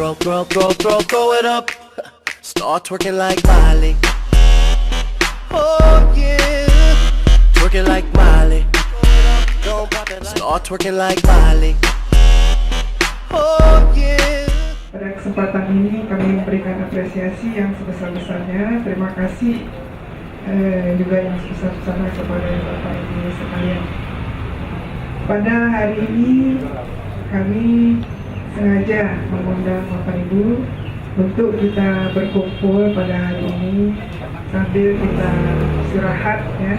throw it up. Start twerking like Miley. Oh yeah, twerking like Miley. Start twerking like Miley. Oh yeah. Pada kesempatan ini kami memberikan apresiasi yang sebesar-besarnya. Terima kasih juga yang sebesar-besarnya kepada Bapak Ibu sekalian. Pada hari ini kami sengaja mengundang Bapak Ibu untuk kita berkumpul pada hari ini sambil kita istirahat ya.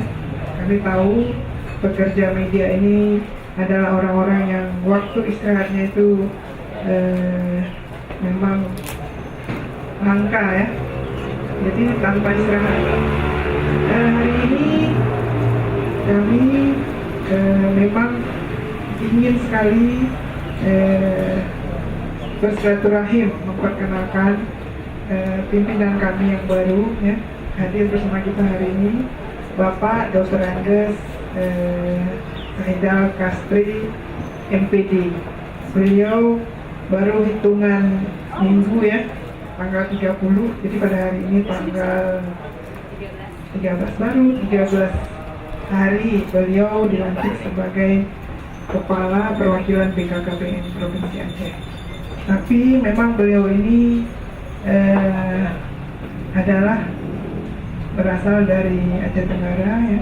Kami tahu pekerja media ini adalah orang-orang yang waktu istirahatnya itu memang langka ya. Jadi tanpa istirahat. Hari ini kami memang ingin sekali bersilaturahim memperkenalkan pimpinan kami yang baru ya, hadir bersama kita hari ini Bapak Dr. Andes Haidal Kastri MPD. Beliau baru hitungan minggu ya, tanggal 30, jadi pada hari ini tanggal 13 hari beliau dilantik sebagai Kepala Perwakilan BKKBN Provinsi Aceh. Tapi memang beliau ini adalah berasal dari Aceh Tenggara ya,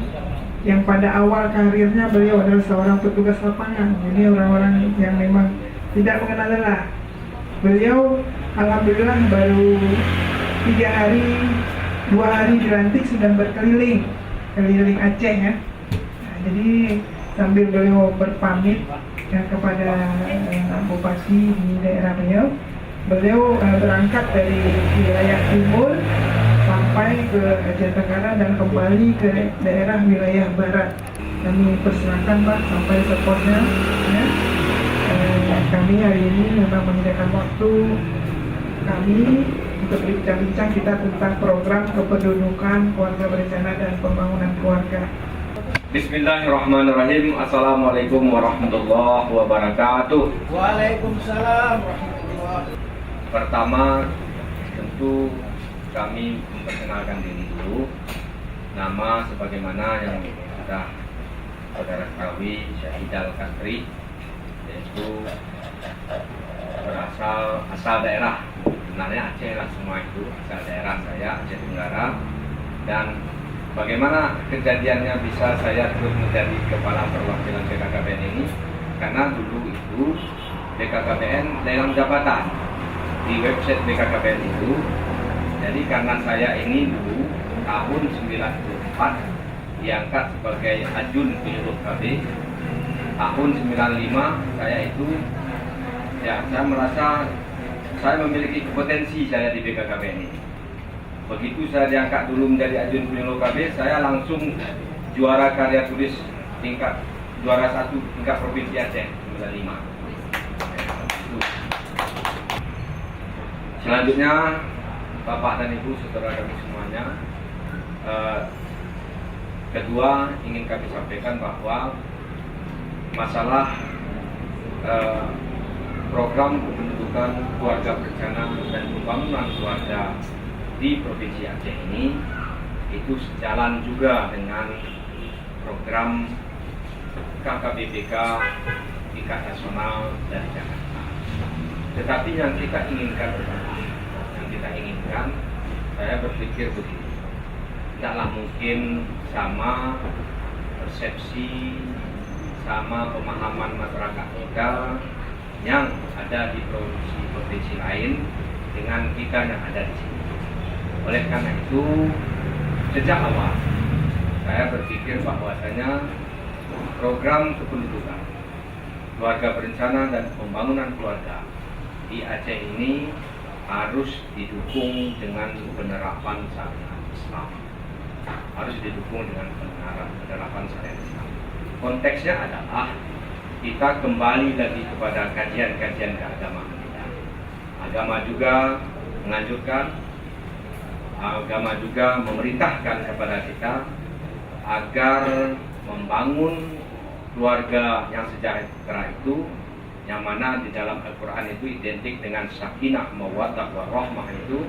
yang pada awal karirnya beliau adalah seorang petugas lapangan. Jadi orang-orang yang memang tidak mengenal lelah. Beliau alhamdulillah baru 2 hari dilantik sudah berkeliling Aceh ya. Nah, jadi sambil beliau berpamit ya, kepada bupati di daerah beliau berangkat dari wilayah timur sampai ke Aceh Tenggara dan kembali ke daerah wilayah barat. Kami persilakan Pak sampai supportnya ya. Kami hari ini memang menyediakan waktu kami untuk berbincang-bincang kita tentang program kependudukan, keluarga berencana dan pembangunan keluarga. Bismillahirrahmanirrahim. Assalamualaikum warahmatullahi wabarakatuh. Waalaikumsalam warahmatullahi. Pertama, tentu kami memperkenalkan diri dulu. Nama sebagaimana yang sudah saudara ketahui, Syahidal Kastri, yaitu asal daerah. Sebenarnya Aceh lah semua itu, asal daerah saya Aceh Tenggara. Dan bagaimana kejadiannya bisa saya terus menjadi kepala perwakilan BKKBN ini? Karena dulu itu BKKBN dalam jabatan di website BKKBN itu. Jadi karena saya ini dulu tahun 94 diangkat sebagai Ajun Penyuluh KB. Tahun 95 saya itu ya, saya merasa saya memiliki kompetensi saya di BKKBN ini. Begitu saya diangkat dulu menjadi Ajun Penyuluh KB, saya langsung juara karya tulis juara 1 tingkat provinsi Aceh 95. Selanjutnya Bapak dan Ibu saudara kami semuanya, kedua ingin kami sampaikan bahwa masalah program kependudukan, keluarga berencana dan pembangunan keluarga di Provinsi Aceh ini itu sejalan juga dengan program KKBBK tingkat nasional dari Jakarta. Tetapi yang kita inginkan, saya berpikir begini, tidaklah mungkin sama persepsi, sama pemahaman masyarakat kita yang ada di provinsi lain dengan kita yang ada di sini. Oleh karena itu, sejak awal saya berpikir bahwasanya program kependudukan, keluarga berencana dan pembangunan keluarga di Aceh ini harus didukung dengan penerapan syariat Islam. Harus didukung dengan penerapan syariat Islam. Konteksnya adalah kita kembali lagi kepada kajian-kajian keagamaan kita. Agama juga menganjurkan, agama juga memerintahkan kepada kita agar membangun keluarga yang sejahtera itu yang mana di dalam Al-Quran itu identik dengan sakinah, mawaddah, warahmah. Itu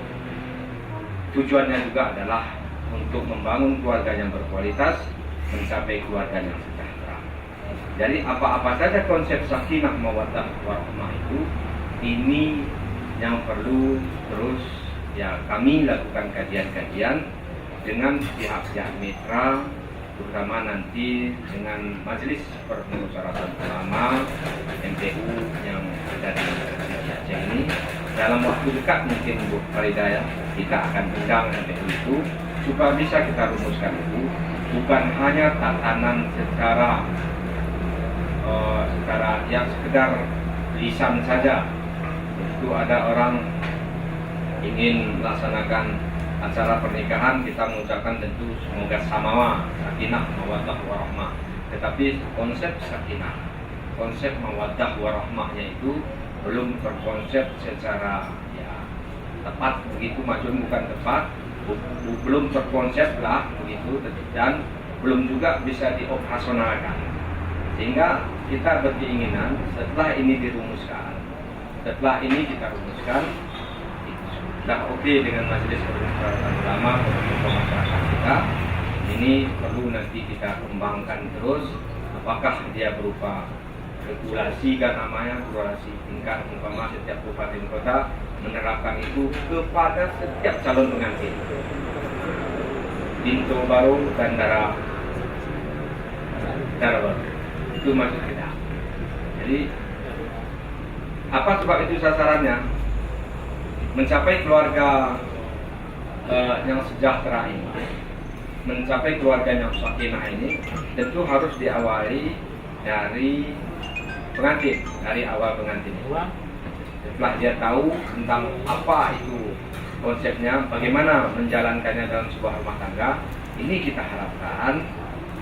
tujuannya juga adalah untuk membangun keluarga yang berkualitas, mencapai keluarga yang sejahtera. Jadi apa-apa saja konsep sakinah, mawaddah, warahmah itu, ini yang perlu terus ya kami lakukan kajian-kajian dengan pihak-pihak mitra, terutama nanti dengan Majelis Permusyawaratan Ulama MPU yang ada di Aceh ini. Dalam waktu dekat mungkin Bu Farida ya, kita akan undang MPU itu supaya bisa kita rumuskan itu, bukan hanya tatanan secara yang sekedar lisan saja. Itu ada orang ingin melaksanakan acara pernikahan, kita mengucapkan tentu semoga samawa, sakinah, mawaddah, warahmah. Tetapi konsep sakinah, konsep mawaddah, warahmahnya itu belum terkonsep secara ya tepat begitu, maksudnya bukan tepat, belum terkonsep lah begitu, dan belum juga bisa dioperasionalkan. Sehingga kita berkeinginan setelah ini dirumuskan, setelah ini kita rumuskan, sudah oke dengan Majelis Permusyawaratan Ulama untuk masyarakat kita, ini perlu nanti kita kembangkan terus. Apakah dia berupa regulasi, kan namanya regulasi tingkat, umpama setiap kabupaten kota menerapkan itu kepada setiap calon pengantin, pintu baru dan darah baru, itu maksud kita. Jadi apa sebab itu sasarannya? Mencapai keluarga yang sejahtera ini, mencapai keluarga yang sakinah ini tentu harus diawali dari pengantin, dari awal pengantin. Setelah dia tahu tentang apa itu konsepnya, bagaimana menjalankannya dalam sebuah rumah tangga, ini kita harapkan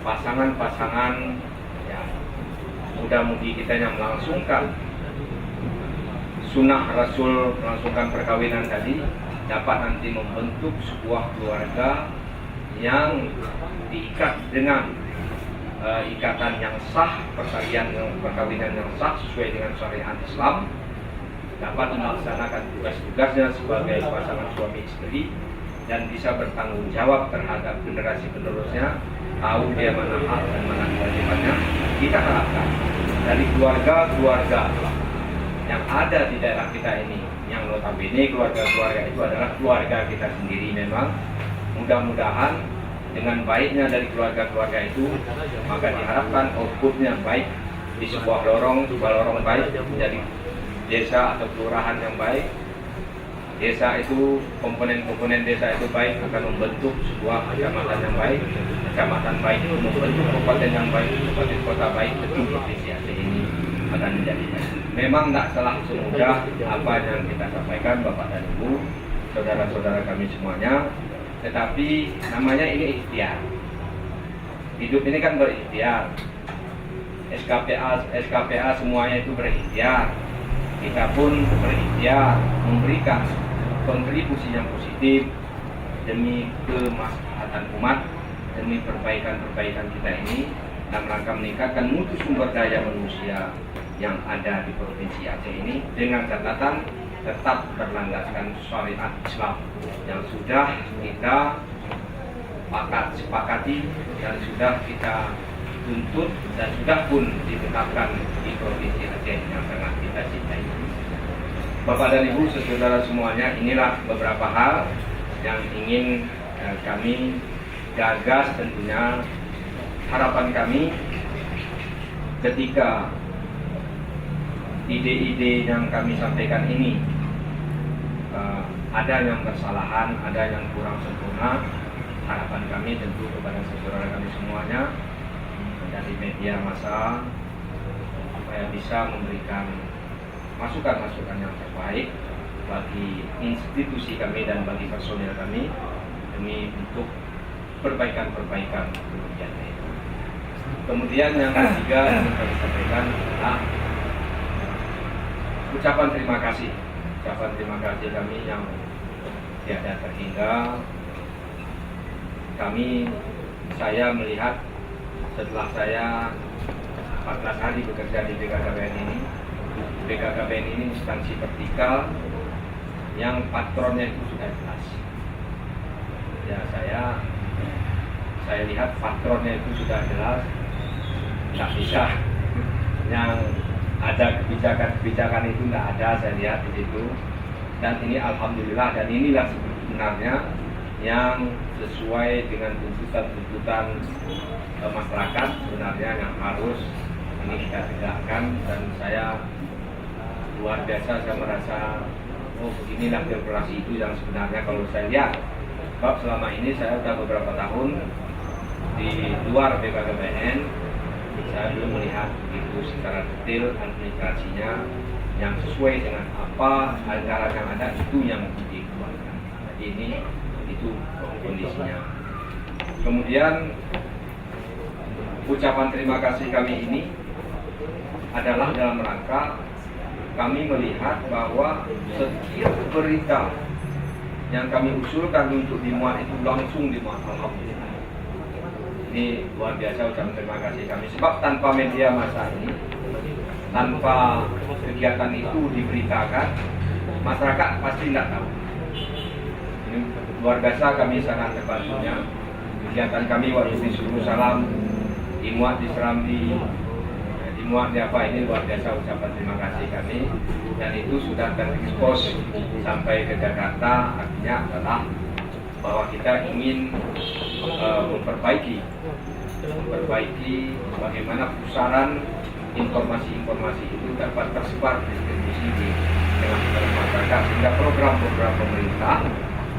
pasangan-pasangan ya muda-mudi kita yang melangsungkan sunnah Rasul, melangsungkan perkawinan tadi, dapat nanti membentuk sebuah keluarga yang diikat dengan ikatan yang sah, perkawinan yang sah sesuai dengan syariat Islam, dapat melaksanakan tugas-tugasnya sebagai pasangan suami istri dan bisa bertanggung jawab terhadap generasi penerusnya, tahu dia mana hak dan mana kewajibannya. Kita harapkan dari keluarga-keluarga yang ada di daerah kita ini, yang notabene keluarga-keluarga itu adalah keluarga kita sendiri memang, mudah-mudahan dengan baiknya dari keluarga-keluarga itu, maka diharapkan outputnya baik di sebuah lorong baik menjadi desa atau kelurahan yang baik. Desa itu, komponen-komponen desa itu baik akan membentuk sebuah kecamatan yang baik, kecamatan baik itu membentuk kabupaten yang baik, kabupaten kota baik, tentu provinsi Aceh ini akan menjadi baik. Memang tidak salah semudah apa yang kita sampaikan Bapak dan Ibu, saudara-saudara kami semuanya, tetapi namanya ini ikhtiar. Hidup ini kan berikhtiar. SKPA semuanya itu berikhtiar. Kita pun berikhtiar memberikan kontribusi yang positif demi kemaslahatan umat, demi perbaikan kita ini dalam rangka meningkatkan mutu sumber daya manusia yang ada di Provinsi Aceh ini, dengan catatan tetap berlandaskan syariat Islam yang sudah kita sepakati dan sudah kita tuntut dan sudah pun ditetapkan di Provinsi Aceh yang sangat kita cintai. Bapak dan Ibu, saudara semuanya, inilah beberapa hal yang ingin kami gagas. Tentunya harapan kami ketika ide-ide yang kami sampaikan ini ada yang kesalahan, ada yang kurang sempurna, harapan kami tentu kepada saudara kami semuanya dari media massa supaya bisa memberikan masukan-masukan yang terbaik bagi institusi kami dan bagi personil kami demi untuk perbaikan-perbaikan kemudian. Kemudian yang ketiga yang kami sampaikan adalah ucapan terima kasih kami yang tiada terhingga. Saya melihat setelah saya 14 hari bekerja di BKKBN ini, BKKBN ini instansi vertikal yang patronnya itu sudah jelas. Ya saya lihat patronnya itu sudah jelas, nggak bisa yang ada kebijakan itu nggak ada, saya lihat di situ. Dan ini alhamdulillah, dan inilah sebenarnya yang sesuai dengan tuntutan masyarakat sebenarnya yang harus ini kita tegakkan. Dan saya luar biasa, saya merasa oh beginilah birokrasi itu yang sebenarnya kalau saya lihat. Sebab selama ini saya sudah beberapa tahun di luar BKKBN, saya belum melihat begitu secara detail administrasinya yang sesuai dengan apa anggaran yang ada itu yang dikeluarkan. Jadi ini itu kondisinya. Kemudian ucapan terima kasih kami ini adalah dalam rangka kami melihat bahwa setiap berita yang kami usulkan untuk dimuat itu langsung dimuat. Alhamdulillah. Ini luar biasa ucapan terima kasih kami. Sebab tanpa media massa ini, tanpa kegiatan itu diberitakan, masyarakat pasti tidak tahu. Ini luar biasa, kami sangat terbantunya. Kegiatan kami waktu di Suruh Salam, dimuat di Serambi, dimuat di apa, ini luar biasa ucapan terima kasih kami. Dan itu sudah terekspos sampai ke Jakarta, artinya adalah bahwa kita ingin memperbaiki bagaimana pusaran informasi-informasi itu dapat tersebar distribusi di tengah-tengah masyarakat, sehingga program-program pemerintah,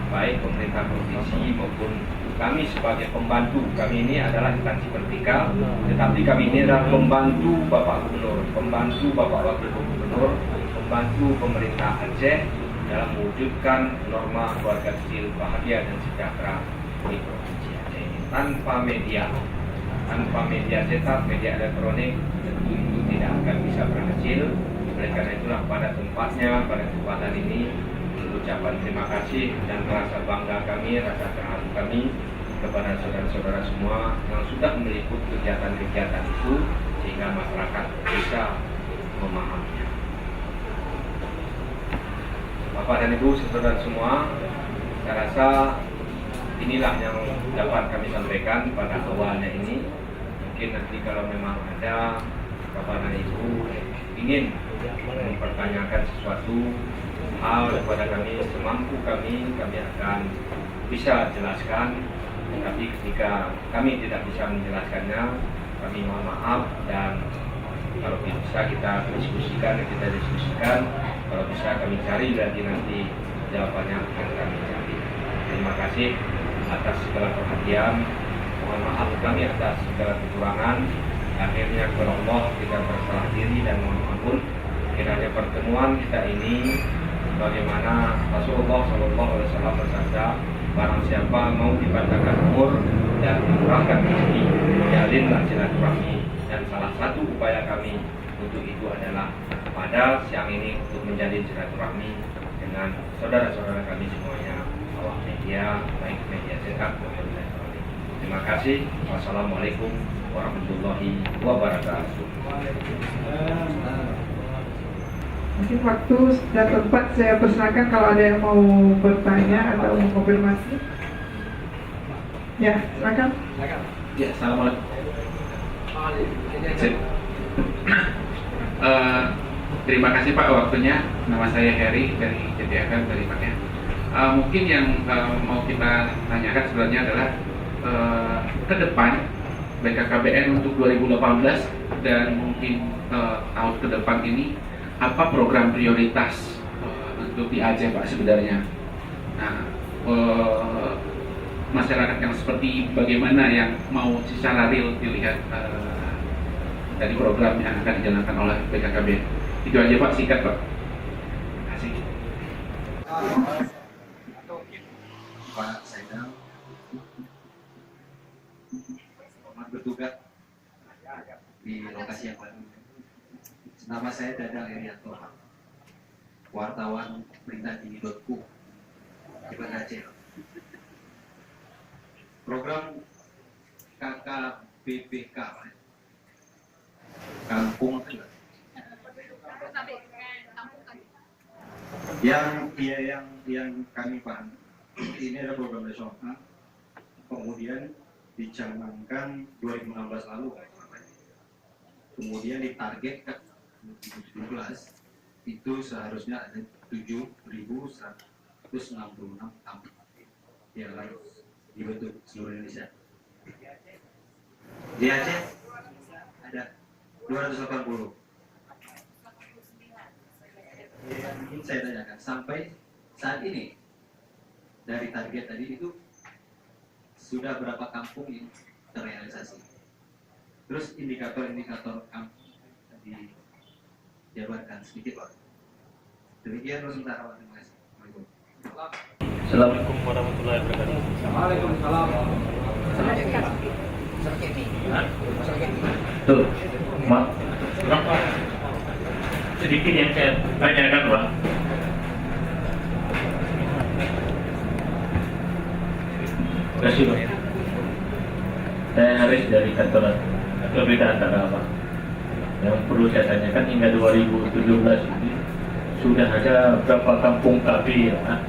baik pemerintah provinsi maupun kami sebagai pembantu, kami ini adalah instansi vertikal, tetapi kami ini adalah pembantu Bapak Gubernur, pembantu Bapak Wakil Gubernur, pembantu pemerintah Aceh dalam mewujudkan norma keluarga kecil bahagia dan sejahtera di provinsi Aceh ini. Tanpa media cetak, media elektronik, tentu itu tidak akan bisa berhasil. Oleh karena itulah pada tempatnya, pada kesempatan ini, ucapan terima kasih dan rasa bangga kami, rasa terharu kami kepada saudara-saudara semua yang sudah meliput kegiatan-kegiatan itu sehingga masyarakat bisa memahaminya. Bapak dan Ibu, saudara semua, saya rasa inilah yang dapat kami sampaikan pada awalnya ini. Mungkin nanti kalau memang ada Bapak dan Ibu ingin mempertanyakan sesuatu hal kepada kami, semampu kami akan bisa jelaskan. Tapi ketika kami tidak bisa menjelaskannya, kami mohon maaf, dan kalau bisa kita diskusikan, kalau bisa kami cari lagi nanti jawabannya akan kami cari. Terima kasih atas segala perhatian, mohon maaf kami atas segala kekurangan. Akhirnya kepada Allah kita bersalah diri dan mohon ampun. Kiranya pertemuan kita ini bagaimana Rasulullah SAW bersabda, barang siapa mau dipanjangkan umur dan dimurahkan rezeki, jalinlah silaturahmi. Dan salah satu upaya kami untuk itu adalah pada siang ini untuk menjalin silaturahmi dengan saudara-saudara kami semuanya, awak media, baik media cetak maupun elektronik. Terima kasih. Wassalamualaikum warahmatullahi wabarakatuh. Mungkin waktu dan tempat saya persilakan kalau ada yang mau bertanya atau mau konfirmasi. Ya, silakan. Ya, assalamualaikum. Terima kasih Pak waktunya. Nama saya Heri dari JTFM dari Pak ya. Mungkin yang mau kita tanyakan sebenarnya adalah ke depan BKKBN untuk 2018 dan mungkin tahun ke depan ini, apa program prioritas untuk di Aceh Pak sebenarnya? Nah, masyarakat yang seperti bagaimana yang mau secara real dilihat dari program yang akan dijalankan oleh BKKBN? Itu aja Pak, singkat Pak. Terima kasih. Pak Saidal, selamat bertugas di lokasi yang baru. Nama saya Dadang Herianto, wartawan berita dini.com di Aceh. Program KKBBK Kampung Yang kami paham, ini ada program nasional, kemudian dicanangkan 2016 lalu, kemudian ditargetkan 2017 itu seharusnya ada 7.166 kampung yang harus dibentuk seluruh Indonesia. Di Aceh ada 280. Yang ingin saya tanyakan, sampai saat ini dari target tadi itu sudah berapa kampung yang terrealisasi? Terus indikator-indikator kampung dijabarkan sedikit Pak. Demikian sementara Pak. Terima kasih. Assalamualaikum warahmatullahi wabarakatuh. Waalaikumsalam. Tuh, Mak. Sedikit yang saya tanyakan, Pak. Terima kasih, Pak. Saya Haris dari kantor Berita Antara, Pak. Yang perlu saya tanyakan, hingga 2017 ini sudah ada berapa kampung KB ya, Pak,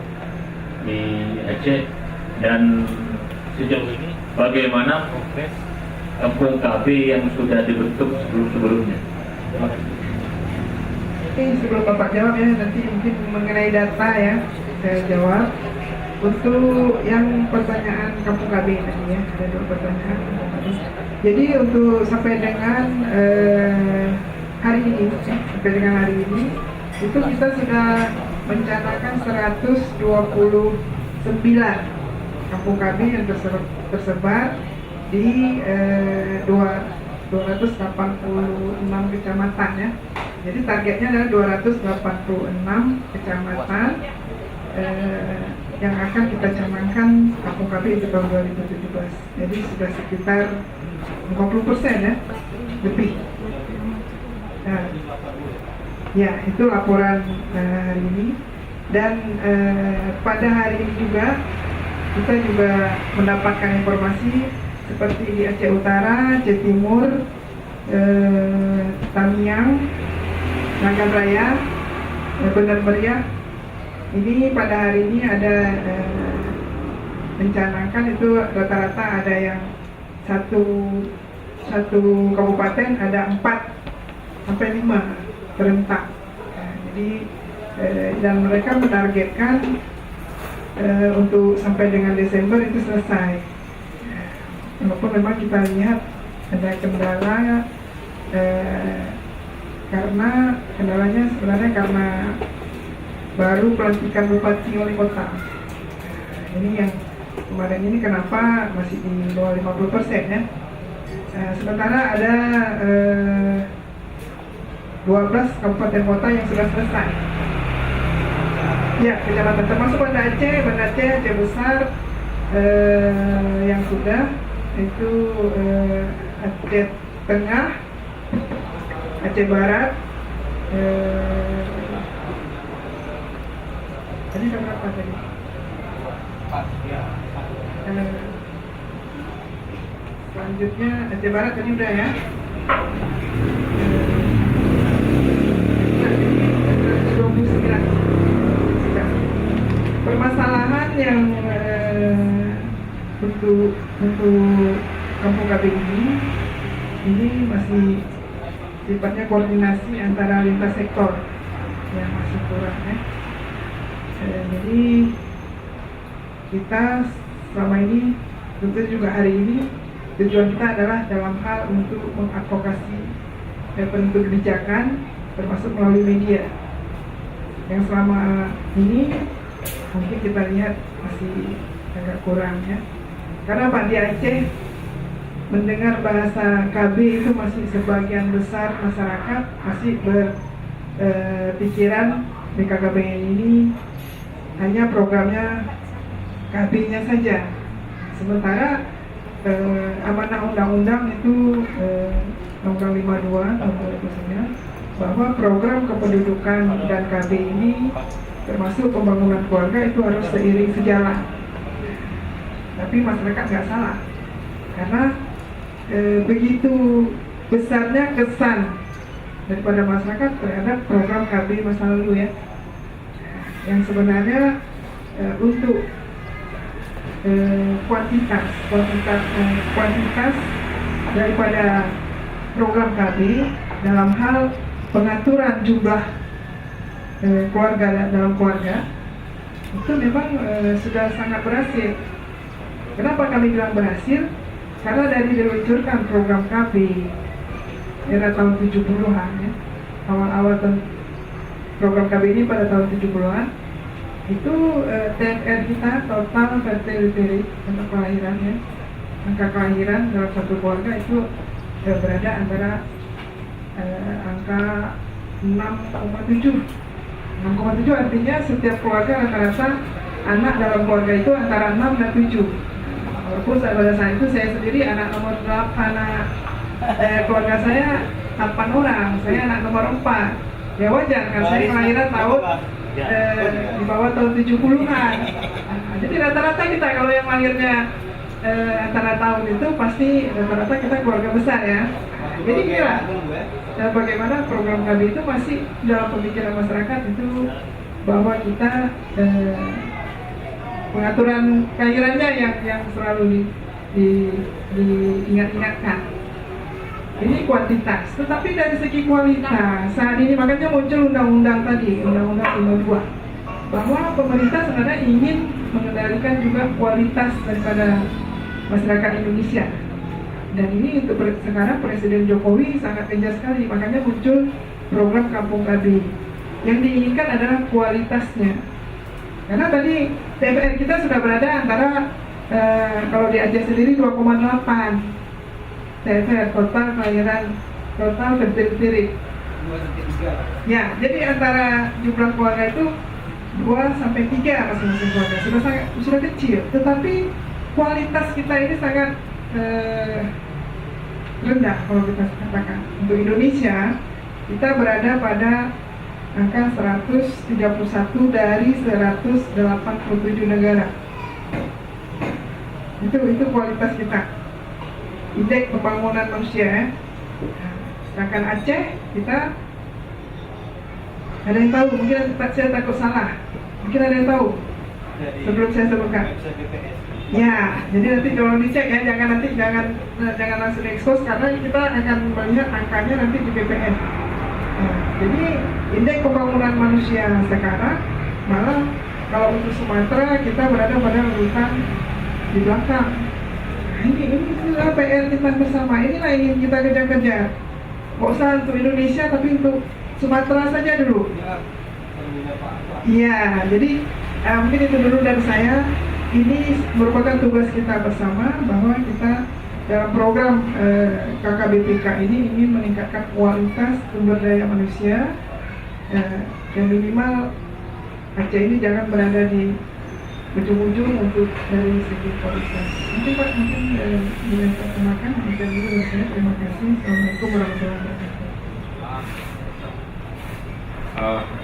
di Aceh, dan sejauh ini bagaimana progres kampung KB yang sudah dibentuk sebelum-sebelumnya? Oke, sebelum Bapak jawab ya, nanti mungkin mengenai data ya, saya jawab. Untuk yang pertanyaan kampung KB tadi ya, ada 2 pertanyaan. Jadi untuk sampai dengan hari ini, itu kita sudah mencanangkan 129 kampung KB yang tersebar di 286 kecamatan ya. Jadi targetnya adalah 286 kecamatan yang akan kita canangkan kampung KB di tahun 2017. Jadi sudah sekitar 50% ya, lebih. Nah, ya itu laporan hari ini. Dan pada hari ini juga kita juga mendapatkan informasi seperti di Aceh Utara, Aceh Timur, Tamiang, Nagan Raya, Benar Meriah. Ini pada hari ini ada mencanangkan itu rata-rata ada yang satu kabupaten ada 4 sampai 5 serentak. Nah, jadi dan mereka menargetkan untuk sampai dengan Desember itu selesai. Walaupun memang kita lihat ada kendala karena kendalanya sebenarnya karena baru pelantikan bupati wali kota. Ini yang kemarin ini kenapa masih di bawah 50% ya. Sementara ada 12 kabupaten kota yang sudah selesai. Ya, kecamatan termasuk Banda Aceh, Aceh Besar yang sudah itu Aceh Tengah, Aceh Barat, tadi ada berapa tadi? Selanjutnya Aceh Barat tadi udah ya. Permasalahan yang untuk kampung KB ini masih sifatnya koordinasi antara lintas sektor yang masih kurang ya. Jadi kita selama ini tentu juga hari ini tujuan kita adalah dalam hal untuk mengadvokasi penentu kebijakan termasuk melalui media yang selama ini mungkin kita lihat masih agak kurang ya, karena Pak di Aceh mendengar bahasa KB itu masih sebagian besar masyarakat masih berpikiran BKKBN ini hanya programnya KB-nya saja. Sementara amanah undang-undang itu Undang-Undang 52 tahun 2009 bahwa program kependudukan dan KB ini termasuk pembangunan keluarga itu harus seiring sejalan. Tapi masyarakat nggak salah, karena begitu besarnya kesan daripada masyarakat terhadap program KB masa lalu ya. yang sebenarnya untuk kuantitas daripada program KB dalam hal pengaturan jumlah keluarga dalam keluarga itu memang sudah sangat berhasil. Kenapa kami bilang berhasil? Karena dari diluncurkan program KB era tahun 70-an ya, awal-awal program KB ini pada tahun 70-an itu TFR kita total fertility untuk kelahiran ya, angka kelahiran dalam satu keluarga itu berada antara angka 6,7 artinya setiap keluarga rata-rata anak dalam keluarga itu antara 6 dan 7. Walaupun pada saat itu saya sendiri anak nomor 8, keluarga saya 8 orang, saya anak nomor 4. Ya wajar kan, saya kelahiran tahun di bawah tahun 70-an. Jadi rata-rata kita kalau yang lahirnya antara tahun itu pasti rata-rata kita keluarga besar ya. Jadi kira bagaimana program KB itu masih dalam pemikiran masyarakat itu bahwa kita pengaturan kelahirannya yang selalu diingat-ingatkan. Ini kuantitas, tetapi dari segi kualitas saat ini makanya muncul undang-undang tadi, Undang-Undang 52, bahwa pemerintah sebenarnya ingin mengendalikan juga kualitas daripada masyarakat Indonesia. Dan ini untuk sekarang Presiden Jokowi sangat gencar sekali, makanya muncul program Kampung KB. Yang diinginkan adalah kualitasnya. Karena tadi TFR kita sudah berada antara kalau di Aceh sendiri 2,8 TFR total kelahiran, total fertility rate. Ya, jadi antara jumlah keluarga itu 2 sampai 3 masing-masing keluarga sudah kecil, tetapi kualitas kita ini sangat rendah kalau kita katakan. Untuk Indonesia kita berada pada angka 131 dari 187 negara. Itu kualitas kita. Indeks pembangunan manusia ya. Sedangkan Aceh kita ada yang tahu, mungkin saya takut salah, mungkin ada yang tahu sebelum saya sebutkan. Ya, jadi nanti kalau dicek ya, jangan langsung expose karena kita akan melihat angkanya nanti di BPS. Jadi indeks pembangunan manusia sekarang malah kalau untuk Sumatera kita berada pada urutan di belakang. Ini adalah PR kita bersama. Inilah yang ingin kita kejar-kejar. Nggak usah untuk Indonesia, tapi untuk Sumatera saja dulu. Iya, jadi mungkin itu dulu dari saya. Ini merupakan tugas kita bersama bahwa kita dalam program KKBPK ini ingin meningkatkan kualitas sumber daya manusia dan minimal Aceh ini jangan berada di ujung-ujung untuk dari segi kualitas. Mungkin Pak, dilaksanakan dan dulu saya terima kasih. Assalamualaikum warahmatullahi wabarakatuh.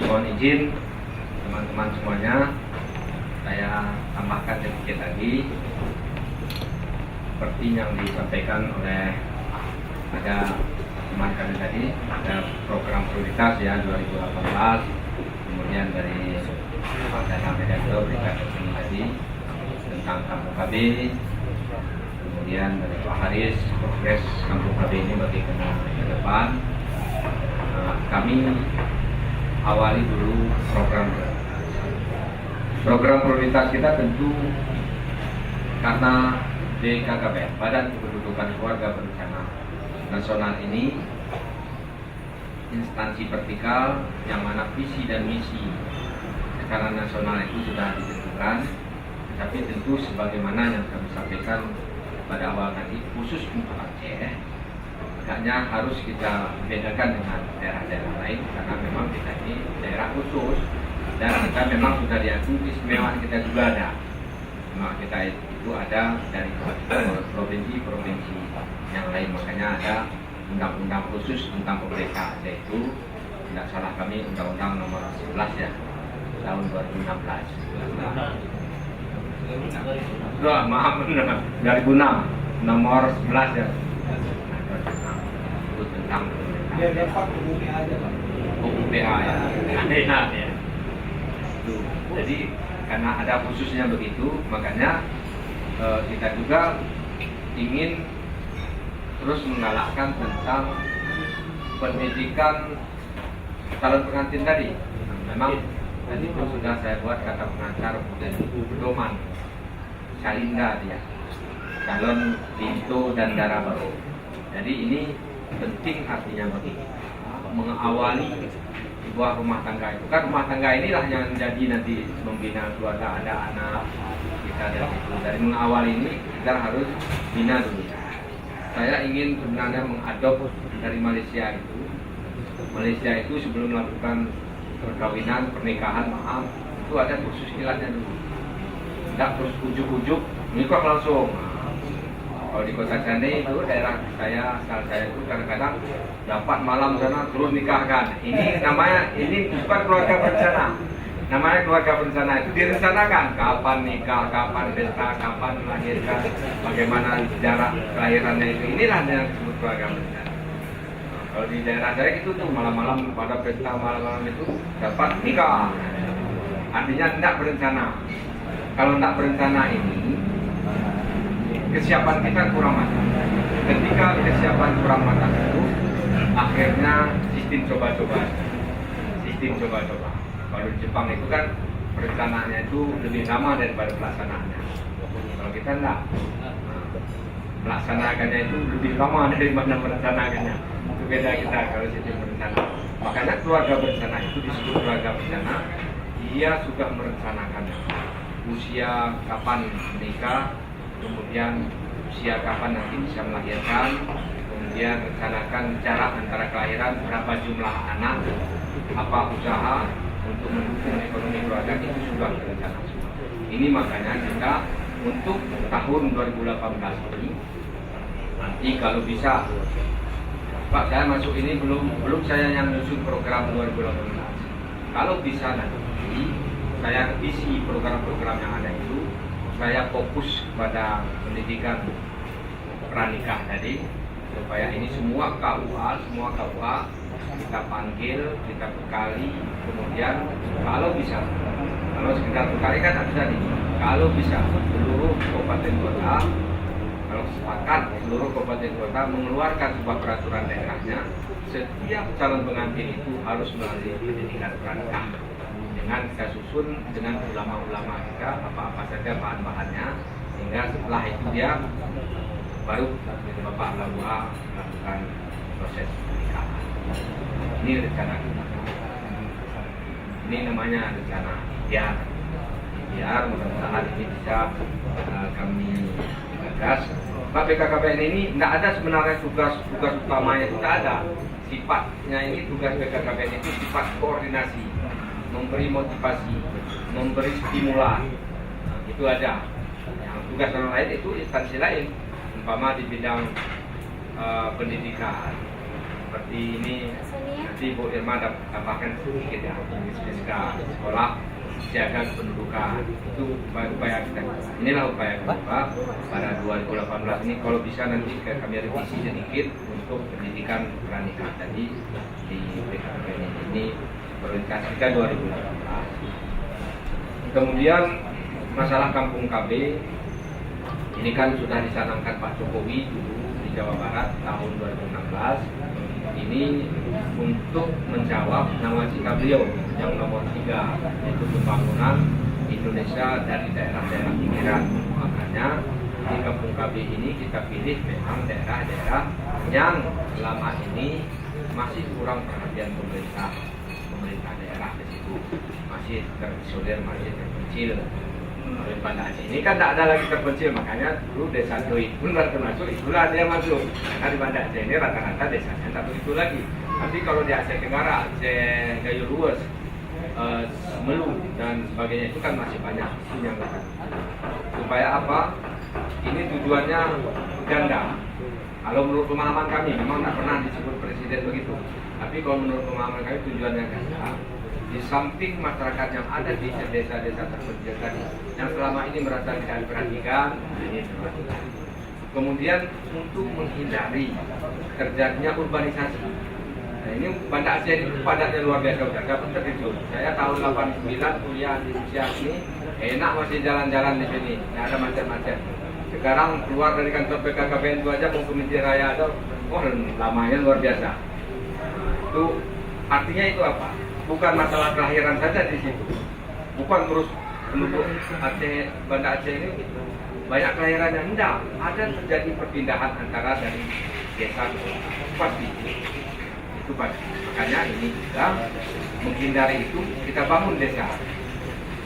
Mohon izin teman-teman semuanya, saya tambahkan sedikit lagi seperti yang disampaikan oleh ada teman kami tadi, ada program prioritas ya 2018, kemudian dari Pak Dana Medato berikan kesini tadi tentang Kampung KB, kemudian dari Pak Haris progres Kampung KB ini bagaimana ke depan. Kami awali dulu program prioritas kita tentu karena BKKBN, Badan Kependudukan Keluarga Berencana Nasional ini instansi vertikal yang mana visi dan misi secara nasional itu sudah ditentukan, tapi tentu sebagaimana yang kami sampaikan pada awal tadi, khusus untuk Aceh, agaknya harus kita bedakan dengan daerah-daerah lain karena memang kita ini daerah khusus dan kita memang sudah diakui keistimewaan kita juga ada. Memang kita itu ada dari provinsi-provinsi yang lain, makanya ada undang-undang khusus tentang PPK Aceh itu, tidak salah kami undang-undang nomor 11 ya tahun 2016. Maaf, 2006 nomor 11 ya. Itu tentang Biar dapat umumnya aja Pak. UPA ya. Ya. Itu Jadi karena ada khususnya begitu, makanya kita juga ingin terus menggalakkan tentang pendidikan calon pengantin tadi. Memang tadi pun sudah saya buat kata pengantar dan pedoman Salinda dia, calon pintu dan darah baru. Jadi ini penting artinya bagi mengawali sebuah rumah tangga itu. Kan rumah tangga inilah yang menjadi nanti membina keluarga, ada anak kita dari itu. Dari mengawali ini kita harus bina dulu. Saya ingin sebenarnya mengadop dari Malaysia itu. Malaysia itu sebelum melakukan perkawinan, pernikahan, maaf, itu ada kursus kilatnya dulu. Tidak terus ujuk-ujuk, nikah langsung. Kalau di Kota Candi itu daerah saya, asal saya itu kadang-kadang dapat malam sana terus nikahkan. Ini namanya, ini bukan keluarga berencana. Namanya keluarga berencana itu direncanakan. Kapan nikah, kapan pesta, kapan melahirkan, bagaimana jarak kelahirannya itu. Inilah yang disebut keluarga berencana. Kalau di daerah saya itu tuh malam-malam pada pesta malam-malam itu dapat nikah. Artinya tidak berencana. Kalau tidak berencana ini kesiapan kita kurang matang. Ketika kesiapan kurang matang itu akhirnya sistem coba-coba. Kalau di Jepang itu kan perencanaannya itu lebih lama daripada pelaksanaannya. Kalau kita enggak, melaksanakannya itu lebih lama daripada merencanakannya. Itu beda kita kalau sistem berencana. Makanya keluarga berencana itu disebut keluarga berencana. Dia sudah merencanakannya. Usia kapan menikah, kemudian usia kapan nanti bisa melahirkan, kemudian rencanakan jarak antara kelahiran, berapa jumlah anak, apa usaha untuk mendukung ekonomi keluarga, itu sudah direncanakan. Ini makanya kita untuk tahun 2018 ini nanti kalau bisa, Pak saya masuk ini belum saya yang menyusun program 2018. Kalau bisa nanti saya isi program-program yang ada itu, saya fokus pada pendidikan pranikah tadi, supaya ini semua KUA kita panggil, kita bekali, kemudian kalau bisa, kalau sekedar bekali kan tidak bisa nih, kalau bisa seluruh kabupaten kota, kalau sepakat seluruh kabupaten kota mengeluarkan sebuah peraturan daerahnya, setiap calon pengantin itu harus melalui pendidikan pranikah. Dengan kita susun dengan ulama-ulama kita apa-apa saja bahan-bahannya, sehingga setelah itu dia baru Bapak Labuha melakukan proses pernikahan. Ini rencana kita. Ini namanya rencana biar mudah-mudahan ini bisa kami gagas. Pak BKKBN ini tidak ada sebenarnya tugas utamanya, tidak ada. Sifatnya ini tugas BKKBN itu sifat koordinasi, memberi motivasi, memberi stimulan, itu aja. Yang tugas orang lain itu instansi lain, umpama di bidang pendidikan. Seperti ini nanti Bu Irma tambahkan sedikit ya, SK sekolah jaga kependudukan, itu upaya kita. Inilah upaya kita pada 2018 ini, kalau bisa nanti kami revisi sedikit untuk pendidikan pranikah tadi di BKKBN ini. Prioritas kita 2018. Kemudian masalah Kampung KB ini kan sudah dicanangkan Pak Jokowi dulu di Jawa Barat tahun 2016. Ini untuk menjawab nawacita beliau yang nomor 3, yaitu pembangunan Indonesia dari daerah-daerah pinggiran. Makanya di Kampung KB ini kita pilih memang daerah-daerah yang selama ini masih kurang perhatian pemerintah daerah di situ, masih terisolir, masih terpencil. Oleh Banda Aceh ini kan tidak ada lagi terpencil, makanya dulu desa Doi pun termasuk, itulah dia masuk. Karena di Banda Aceh ini rata-rata desanya tak begitu lagi. Tapi kalau di Aceh Tenggara, Aceh Gayo Luwes, Melu dan sebagainya itu kan masih banyak yang supaya apa? Ini tujuannya ganda. Kalau menurut pemahaman kami, memang tidak pernah disebut presiden begitu. Tapi kalau menurut pemahaman kami tujuannya ganda. Di samping masyarakat yang ada di desa-desa terpencil tadi, yang selama ini merasa tidak diperhatikan, ini diperhatikan. Kemudian untuk menghindari terjadinya urbanisasi. Nah, ini Banda Aceh itu padatnya luar biasa, udah dapat terkejut. Saya tahun 89 kuliah di Rusia ini, enak masih jalan-jalan di sini, nggak ada macet-macet. Sekarang keluar dari kantor BKKBN itu aja mau ke Masjid Raya itu, oh lamanya luar biasa. Itu artinya itu apa? Bukan masalah kelahiran saja di situ, bukan terus penduduk Aceh, Banda Aceh ini banyak kelahiran yang enggak, ada terjadi perpindahan antara dari desa ke kota, pasti itu pasti. Makanya ini kita menghindari itu, kita bangun desa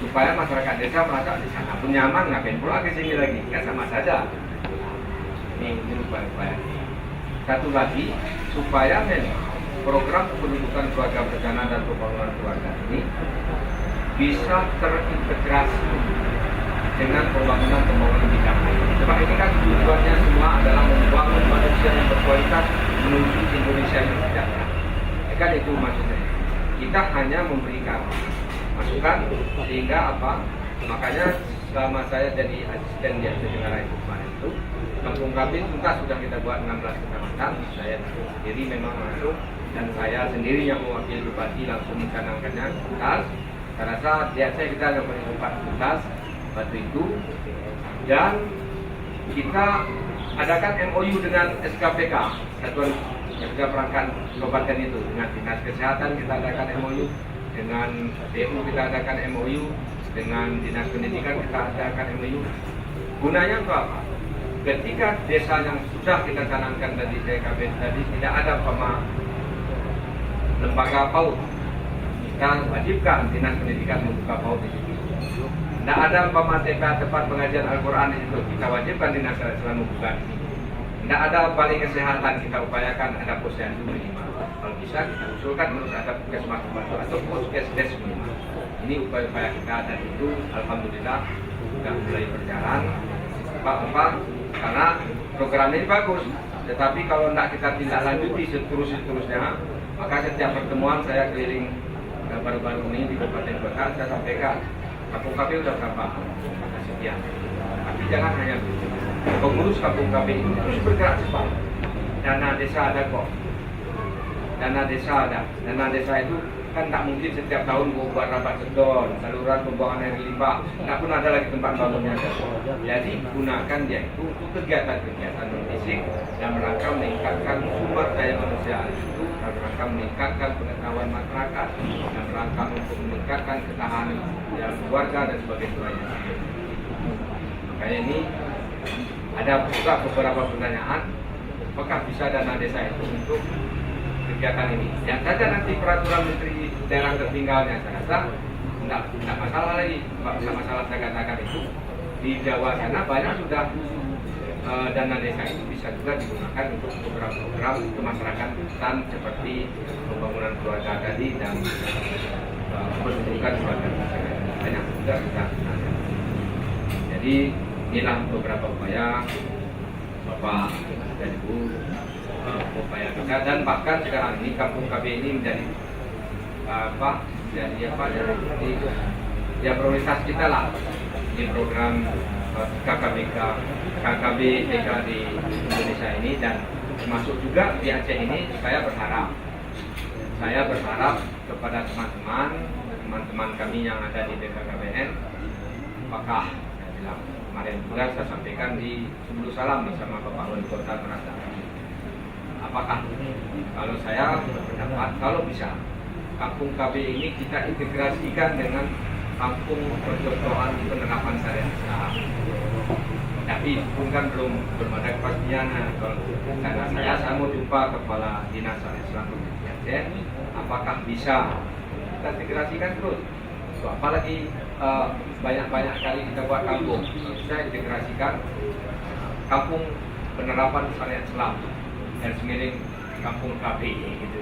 supaya masyarakat desa merasa di sana pun nyaman, ngapain pula ke sini lagi, kan sama saja. Ini upaya-upaya. Satu lagi, supaya memang program kependudukan keluarga berencana dan pembangunan keluarga ini bisa terintegrasi dengan pembangunan bidang lain. Sebab ini kan tujuannya semua adalah membangun manusia yang berkualitas menuju Indonesia yang sejahtera. Kan itu maksudnya. Kita hanya memberikan masukan sehingga apa? Makanya selama saya jadi asisten di Aceh Tenggara itu kemarin itu, Kampung KB tuntas sudah kita buat 16 kecamatan. Saya sendiri memang masuk dan saya sendiri yang mewakili bupati langsung mencanangkannya tuntas. Saya rasa di Aceh kita ada paling 4 tuntas waktu itu, dan kita adakan MOU dengan SKPK, Satuan Kerja Perangkat Kabupaten itu, dengan Dinas Kesehatan kita adakan MOU, dengan DU kita adakan MOU, dengan Dinas Pendidikan kita adakan MOU. Gunanya untuk apa? Ketika desa yang sudah kita canangkan dari DKB tadi tidak ada lembaga PAUD, kita wajibkan Dinas Pendidikan membuka PAUD di situ. Tidak ada tempat pengajian Al-Quran di situ, kita wajibkan Dinas Kesehatan membuka di sini. Tidak ada balai kesehatan, kita upayakan ada posyandu minimal. Kalau bisa kita usulkan harus ada puskesmas atau puskesdes minimal. Ini upaya-upaya kita, dan itu alhamdulillah sudah mulai berjalan. Apa? Karena program ini bagus, tetapi kalau tidak kita tindak lanjuti seterusnya, maka setiap pertemuan saya keliling baru-baru ini di Kabupaten Kota, saya sampaikan Kampung KB udah berapa? Sekian. Tapi jangan hanya pengurus Kampung KB itu terus bergerak cepat. Dana desa ada kok. Dana desa ada. Dana desa itu kan tak mungkin setiap tahun buat rapat sedon, saluran pembuangan air limbah, tak pun ada lagi tempat bangunnya. Jadi gunakan dia itu untuk kegiatan-kegiatan fisik yang rangka meningkatkan sumber daya manusia itu, dalam rangka meningkatkan pengetahuan masyarakat, dalam rangka untuk meningkatkan ketahanan keluarga dan sebagainya. Makanya ini ada juga beberapa pertanyaan, apakah bisa dana desa itu untuk kegiatan ini? Yang saja nanti peraturan menteri daerah tertinggalnya, saya rasa tidak masalah lagi. Tidak masalah, saya katakan itu di Jawa sana banyak sudah dana desa itu bisa juga digunakan untuk program-program kemasyarakatan seperti pembangunan keluarga tadi dan pendidikan keluarga. Banyak sudah kita gunakan. Jadi inilah beberapa upaya Bapak dan Ibu, upaya kita, dan bahkan sekarang ini Kampung KB ini menjadi prioritas kita lah di program KKB TK di Indonesia ini, dan termasuk juga di Aceh ini. Saya berharap kepada teman-teman kami yang ada di BKKBN, apakah saya bilang kemarin juga saya sampaikan di Sebelum Salam bersama Bapak Wali Kota Merasa, apakah kalau saya berpendapat kalau bisa Kampung KB ini kita integrasikan dengan kampung percontohan penerapan syariat Islam. Tapi pun kan belum ada kepastian. Karena saya mau jumpa Kepala Dinas Syariat Islam Provinsi Aceh, apakah bisa kita integrasikan terus. Apalagi banyak-banyak kali kita buat kampung, bisa integrasikan kampung penerapan syariat Islam dan semiring Kampung KB gitu,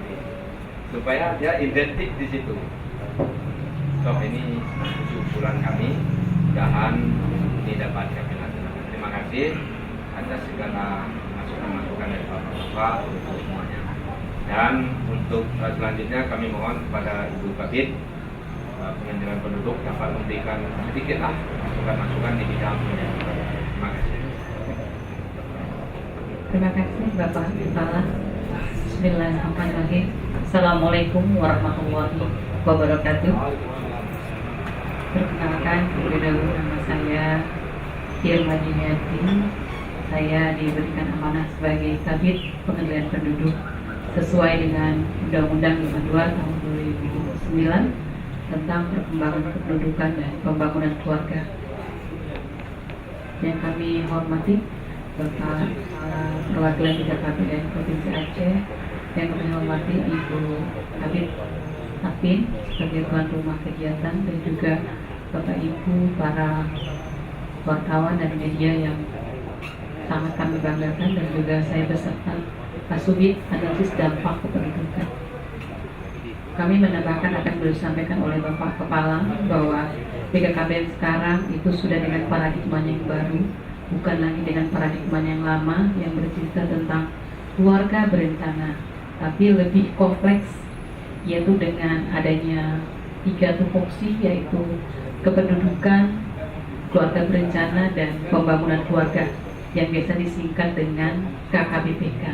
supaya dia identik di situ. So ini usulan kami, mudahan ini dapat kami laksanakan. Terima kasih atas segala masukan-masukan dari Bapak-Bapak untuk semuanya. Dan untuk selanjutnya kami mohon kepada Ibu Kabid Pengendalian Penduduk dapat memberikan sedikitlah masukan-masukan di bidang pendidikan. Terima kasih. Terima kasih Bapak Kepala. Bismillahirrahmanirrahim. Assalamualaikum warahmatullahi wabarakatuh. Perkenalkan, terlebih dahulu nama saya Irma Juniati. Saya diberikan amanah sebagai Kabid Pengadilan Penduduk sesuai dengan Undang-Undang 52 tahun 2009 tentang perkembangan kependudukan dan pembangunan keluarga. Yang kami hormati Bapak Perwakilan KPN Provinsi Aceh, yang kami hormati Ibu Kabid Apin sebagai tuan rumah kegiatan, dan juga Bapak Ibu para wartawan dan media yang sangat kami banggakan, dan juga saya beserta Kasubit Analisis Dampak Kependudukan. Kami menambahkan apa yang disampaikan oleh Bapak Kepala bahwa BKKBN sekarang itu sudah dengan paradigma yang baru, bukan lagi dengan paradigma yang lama yang bercerita tentang keluarga berencana, tapi lebih kompleks, yaitu dengan adanya 3 tupoksi, yaitu kependudukan, keluarga berencana, dan pembangunan keluarga yang biasa disingkat dengan KKBPK.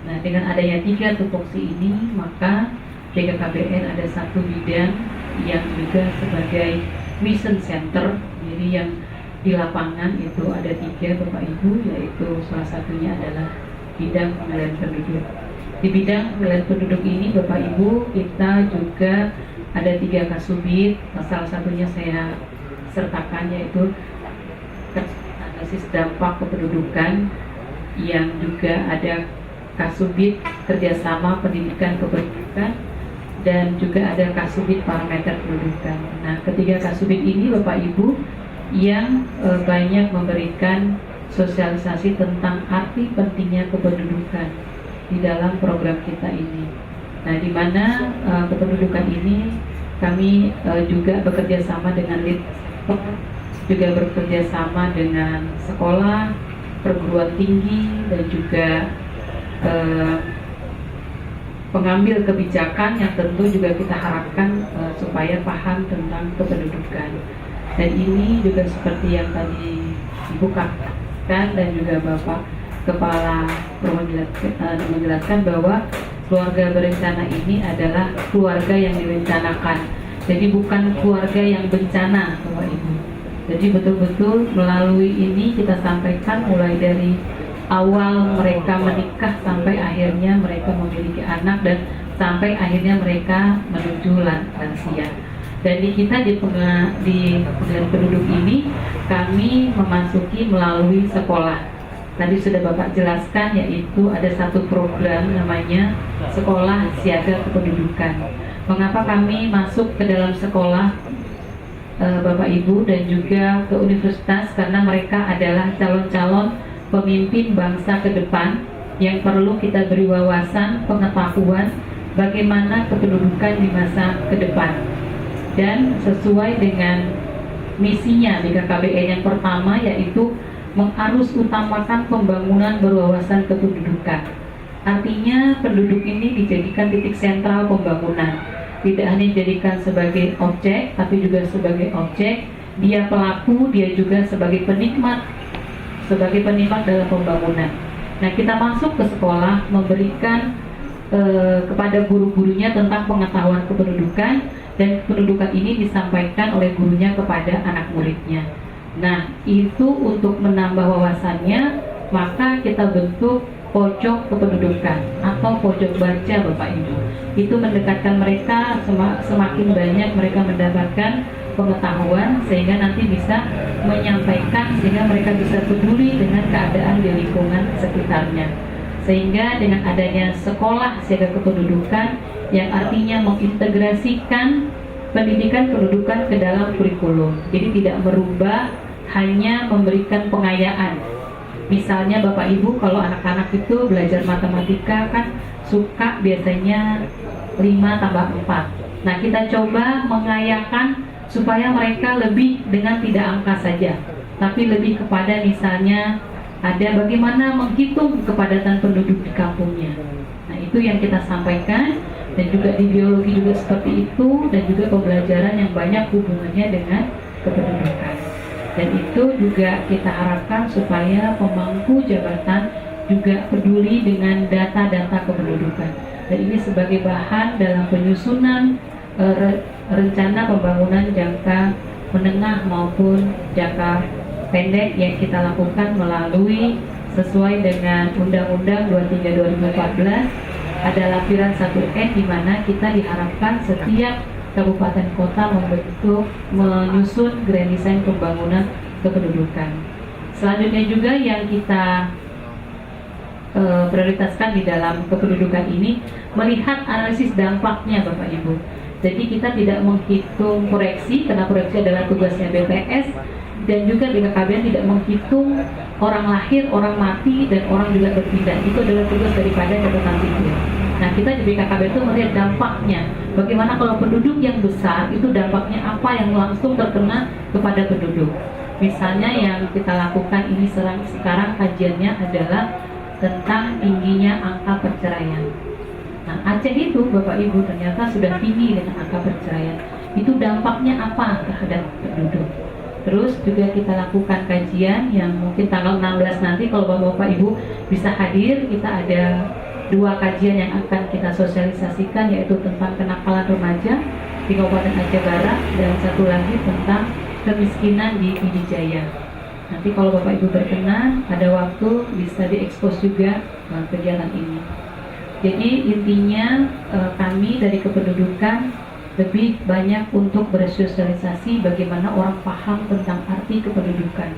Nah, dengan adanya 3 tupoksi ini, maka BKKBN ada satu bidang yang juga sebagai mission center. Jadi yang di lapangan itu ada 3 Bapak Ibu, yaitu salah satunya adalah bidang pengalihan penduduk. Di bidang pengalihan penduduk ini Bapak Ibu, kita juga ada 3 kasubit. Salah satunya saya sertakan, yaitu analisis dampak kependudukan, yang juga ada kasubit kerjasama pendidikan kependudukan, dan juga ada kasubit parameter pendudukan. Nah, ketiga kasubit ini Bapak Ibu yang banyak memberikan sosialisasi tentang arti pentingnya kependudukan di dalam program kita ini. Nah, di mana kependudukan ini kami juga bekerja sama dengan juga bekerja sama dengan sekolah, perguruan tinggi, dan juga pengambil kebijakan yang tentu juga kita harapkan supaya paham tentang kependudukan. Dan ini juga seperti yang tadi Ibu katakan dan juga Bapak Kepala menjelaskan bahwa keluarga berencana ini adalah keluarga yang direncanakan. Jadi bukan keluarga yang bencana, Bapak Ibu. Jadi betul-betul melalui ini kita sampaikan mulai dari awal mereka menikah sampai akhirnya mereka memiliki anak, dan sampai akhirnya mereka menuju lansia. Dan di kita di pengadilan penduduk ini kami memasuki melalui sekolah. Tadi sudah Bapak jelaskan, yaitu ada satu program namanya Sekolah Siaga Kependudukan. Mengapa kami masuk ke dalam sekolah Bapak Ibu dan juga ke universitas? Karena mereka adalah calon-calon pemimpin bangsa ke depan yang perlu kita beri wawasan, pengetahuan bagaimana kependudukan di masa ke depan. Dan sesuai dengan misinya BKKBN yang pertama, yaitu mengarus utamakan pembangunan berwawasan kependudukan. Artinya penduduk ini dijadikan titik sentral pembangunan, tidak hanya dijadikan sebagai objek, tapi juga sebagai objek. Dia pelaku, dia juga sebagai penikmat dalam pembangunan. Nah, kita masuk ke sekolah memberikan kepada guru-gurunya tentang pengetahuan kependudukan, dan kependudukan ini disampaikan oleh gurunya kepada anak muridnya. Nah, itu untuk menambah wawasannya, maka kita bentuk pojok kependudukan atau pojok baca, Bapak Ibu. Itu mendekatkan mereka, semakin banyak mereka mendapatkan pengetahuan sehingga nanti bisa menyampaikan, sehingga mereka bisa peduli dengan keadaan di lingkungan sekitarnya. Sehingga dengan adanya sekolah siaga kependudukan yang artinya mengintegrasikan pendidikan pendudukan ke dalam kurikulum. Jadi tidak merubah, hanya memberikan pengayaan. Misalnya Bapak Ibu, kalau anak-anak itu belajar matematika kan suka biasanya 5 tambah 4. Nah, kita coba mengayakan supaya mereka lebih dengan tidak angka saja, tapi lebih kepada misalnya ada bagaimana menghitung kepadatan penduduk di kampungnya. Nah, itu yang kita sampaikan. Dan juga di biologi juga seperti itu, dan juga pembelajaran yang banyak hubungannya dengan kependudukan. Dan itu juga kita harapkan supaya pemangku jabatan juga peduli dengan data-data kependudukan. Dan ini sebagai bahan dalam penyusunan rencana pembangunan jangka menengah maupun jangka pendek yang kita lakukan melalui sesuai dengan Undang-Undang 23 2014 ada lampiran 1N di mana kita diharapkan setiap kabupaten kota menyusun grand design pembangunan kependudukan. Selanjutnya juga yang kita prioritaskan di dalam kependudukan ini melihat analisis dampaknya Bapak Ibu. Jadi kita tidak menghitung proyeksi karena proyeksi adalah tugasnya BPS, dan juga BKKBN tidak menghitung orang lahir, orang mati, dan orang juga berpindah. Itu adalah tugas daripada catatan sipil. Nah, kita di BKKBN itu melihat dampaknya. Bagaimana kalau penduduk yang besar itu dampaknya apa yang langsung terkena kepada penduduk. Misalnya yang kita lakukan ini sekarang kajiannya adalah tentang tingginya angka perceraian. Nah, Aceh itu Bapak Ibu ternyata sudah tinggi dengan angka perceraian. Itu dampaknya apa terhadap penduduk. Terus juga kita lakukan kajian yang mungkin tanggal 16 nanti kalau Bapak Ibu bisa hadir, kita ada 2 kajian yang akan kita sosialisasikan, yaitu tentang kenakalan remaja di Kabupaten Aceh Barat dan satu lagi tentang kemiskinan di Pidijaya. Nanti kalau Bapak Ibu berkenan, pada waktu bisa diekspos juga kegiatan ini. Jadi intinya kami dari kependudukan lebih banyak untuk bersosialisasi bagaimana orang paham tentang arti kependudukan.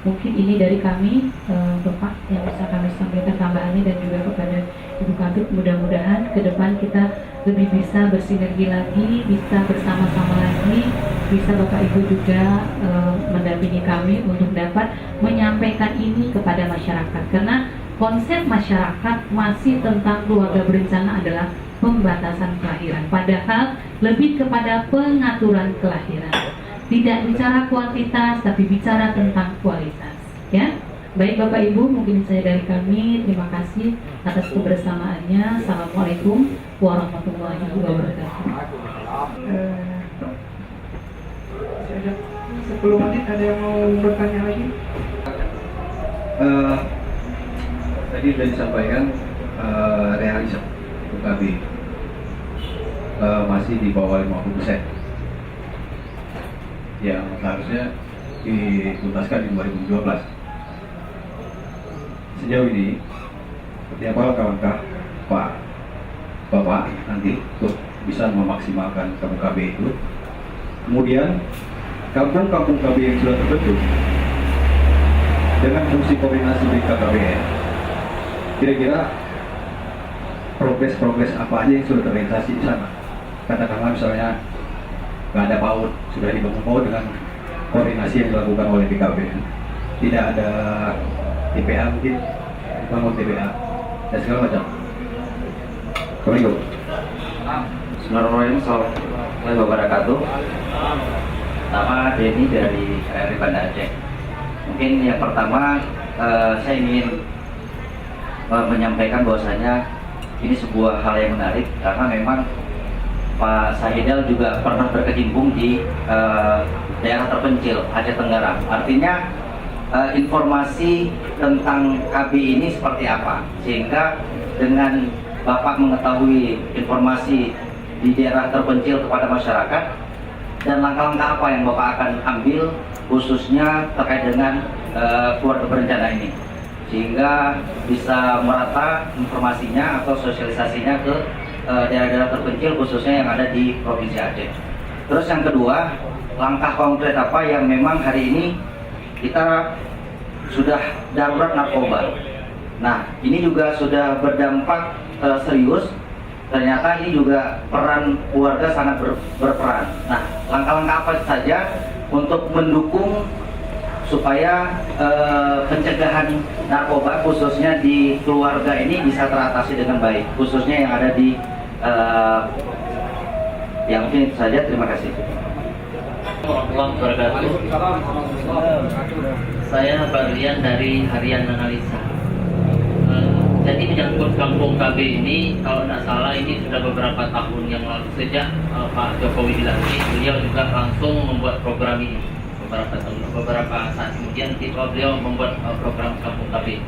Mungkin ini dari kami, Bapak, yang bisa kami sampaikan tambahannya, dan juga kepada Ibu Kabid. Mudah-mudahan ke depan kita lebih bisa bersinergi lagi, bisa bersama-sama lagi, bisa Bapak Ibu juga mendampingi kami untuk dapat menyampaikan ini kepada masyarakat. Karena konsep masyarakat masih tentang keluarga berencana adalah pembatasan kelahiran, padahal lebih kepada pengaturan kelahiran. Tidak bicara kuantitas, tapi bicara tentang kualitas. Ya, baik Bapak Ibu, mungkin saya dari kami. Terima kasih atas kebersamaannya. Assalamualaikum warahmatullahi wabarakatuh. 10 menit, ada yang mau bertanya lagi? Tadi sudah disampaikan realisasi UKB masih di bawah 50%. Yang harusnya dituntaskan di 2012. Sejauh ini, seperti apa langkah-langkah Bapak nanti untuk bisa memaksimalkan KKB itu? Kemudian, kampung-kampung KB yang sudah terbentuk dengan fungsi koordinasi di KKBN, kira-kira progres apa aja yang sudah terrealisasi di sana? Katakanlah misalnya nggak ada PAUD, sudah dibangun PAUD dengan koordinasi yang dilakukan oleh BKBN. Tidak ada TPA, mungkin dibangun TPA dan segala macam. Assalamualaikum. Bismillahirrahmanirrahim. Assalamualaikum wabarakatuh. Pertama, Denny dari RRI Banda Aceh. Mungkin yang pertama saya ingin menyampaikan bahwasanya ini sebuah hal yang menarik karena memang Pak Sahidal juga pernah berkecimpung di daerah terpencil Aceh Tenggara. Artinya informasi tentang KB ini seperti apa, sehingga dengan Bapak mengetahui informasi di daerah terpencil kepada masyarakat dan langkah-langkah apa yang Bapak akan ambil khususnya terkait dengan keluarga berencana ini, sehingga bisa merata informasinya atau sosialisasinya ke daerah-daerah terpencil khususnya yang ada di Provinsi Aceh. Terus yang kedua, langkah konkret apa yang memang hari ini kita sudah darurat narkoba. Nah, ini juga sudah berdampak serius. Ternyata ini juga peran keluarga sangat berperan. Nah, langkah-langkah apa saja untuk mendukung supaya pencegahan narkoba khususnya di keluarga ini bisa teratasi dengan baik, khususnya yang ada di yang mungkin itu saja. Terima kasih. Warahmatullahi wabarakatuh. Saya Barlian dari Harian Analisa. Jadi menyangkut kampung KB ini, kalau tidak salah ini sudah beberapa tahun yang lalu sejak Pak Jokowi dilantik, beliau juga langsung membuat program ini. Beberapa saat kemudian beliau membuat program kampung KB.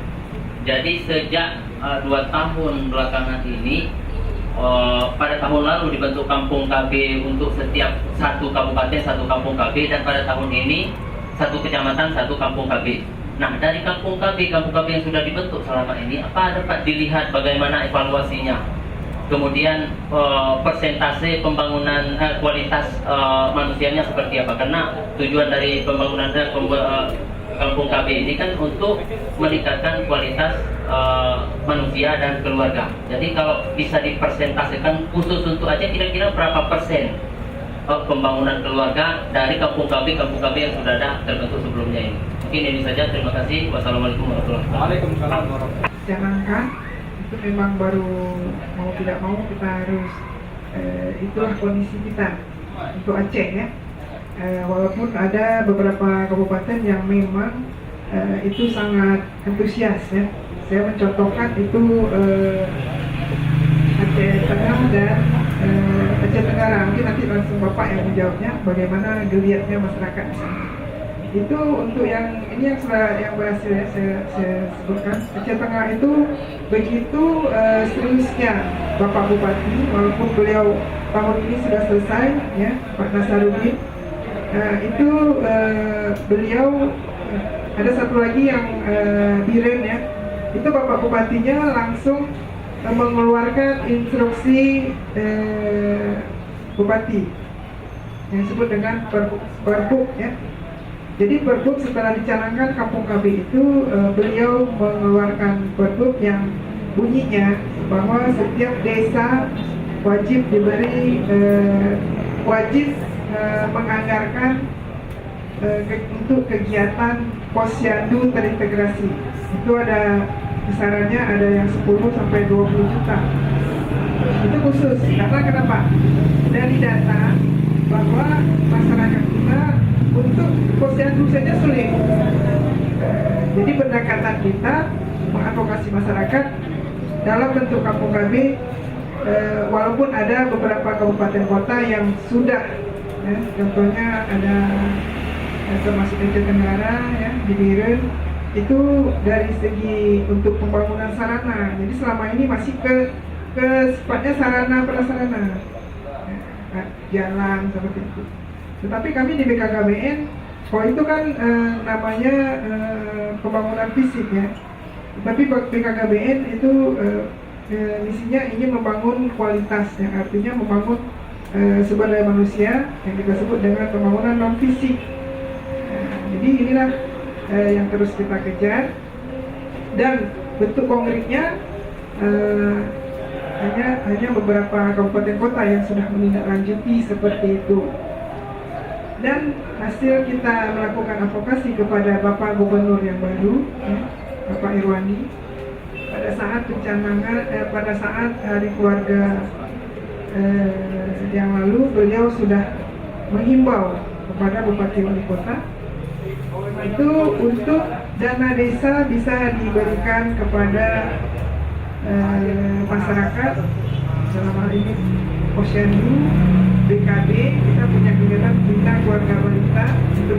Jadi sejak 2 tahun belakangan ini pada tahun lalu dibentuk kampung KB untuk setiap satu kabupaten satu kampung KB, dan pada tahun ini satu kecamatan satu kampung KB. Nah, dari kampung KB yang sudah dibentuk selama ini, apa dapat dilihat bagaimana evaluasinya? Kemudian persentase pembangunan kualitas manusianya seperti apa? Karena tujuan dari pembangunan kampung KB ini kan untuk meningkatkan kualitas manusia dan keluarga. Jadi kalau bisa dipersentasekan khusus untuk Aceh, kira-kira berapa persen pembangunan keluarga dari kampung KB yang sudah ada terbentuk sebelumnya ini? Mungkin ini saja. Terima kasih. Wassalamualaikum warahmatullahi wabarakatuh. Jangankan itu memang baru mau tidak mau kita harus itulah kondisi kita untuk Aceh ya. Walaupun ada beberapa kabupaten yang memang itu sangat antusias ya. Saya mencontohkan itu Aceh Tengah dan Aceh Tenggara. Mungkin nanti langsung Bapak yang menjawabnya bagaimana geliatnya masyarakat di sana. Itu untuk yang ini yang berhasil ya, saya sebutkan. Aceh Tengah itu begitu seriusnya Bapak Bupati, walaupun beliau tahun ini sudah selesai ya, Pak Nasaruddin. Itu beliau ada satu lagi yang Biren ya, itu Bapak Bupatinya langsung mengeluarkan instruksi Bupati yang disebut dengan Perbuk ya. Jadi Perbuk setelah dicanangkan kampung KB itu beliau mengeluarkan Perbuk yang bunyinya bahwa setiap desa wajib diberi menganggarkan untuk kegiatan posyandu terintegrasi. Itu ada kisarannya ada yang 10 sampai 20 juta. Itu khusus karena kenapa? Dari data bahwa masyarakat kita untuk posyandu saja sulit. Jadi pendekatan kita mengadvokasi masyarakat dalam bentuk kampung KB, walaupun ada beberapa kabupaten kota yang sudah ya, contohnya ada termasuk Aceh Tenggara ya, di Biren, itu dari segi untuk pembangunan sarana. Jadi selama ini masih ke sifatnya sarana prasarana ya, jalan seperti itu. Tetapi kami di BKKBN, kalau itu kan namanya pembangunan fisik ya. Tapi BKKBN itu misinya ingin membangun kualitas, yang artinya membangun sumber daya manusia yang kita sebut dengan pembangunan non fisik. Jadi inilah yang terus kita kejar, dan bentuk konkretnya hanya beberapa kabupaten kota yang sudah menindaklanjuti seperti itu. Dan hasil kita melakukan advokasi kepada Bapak Gubernur yang baru ya, Bapak Irwandi, pada saat pada saat Hari Keluarga yang lalu, beliau sudah menghimbau kepada Bupati Wali Kota itu untuk dana desa bisa diberikan kepada masyarakat, dalam hal ini posyandu, BKB. Kita punya kegiatan Bina Keluarga Balita untuk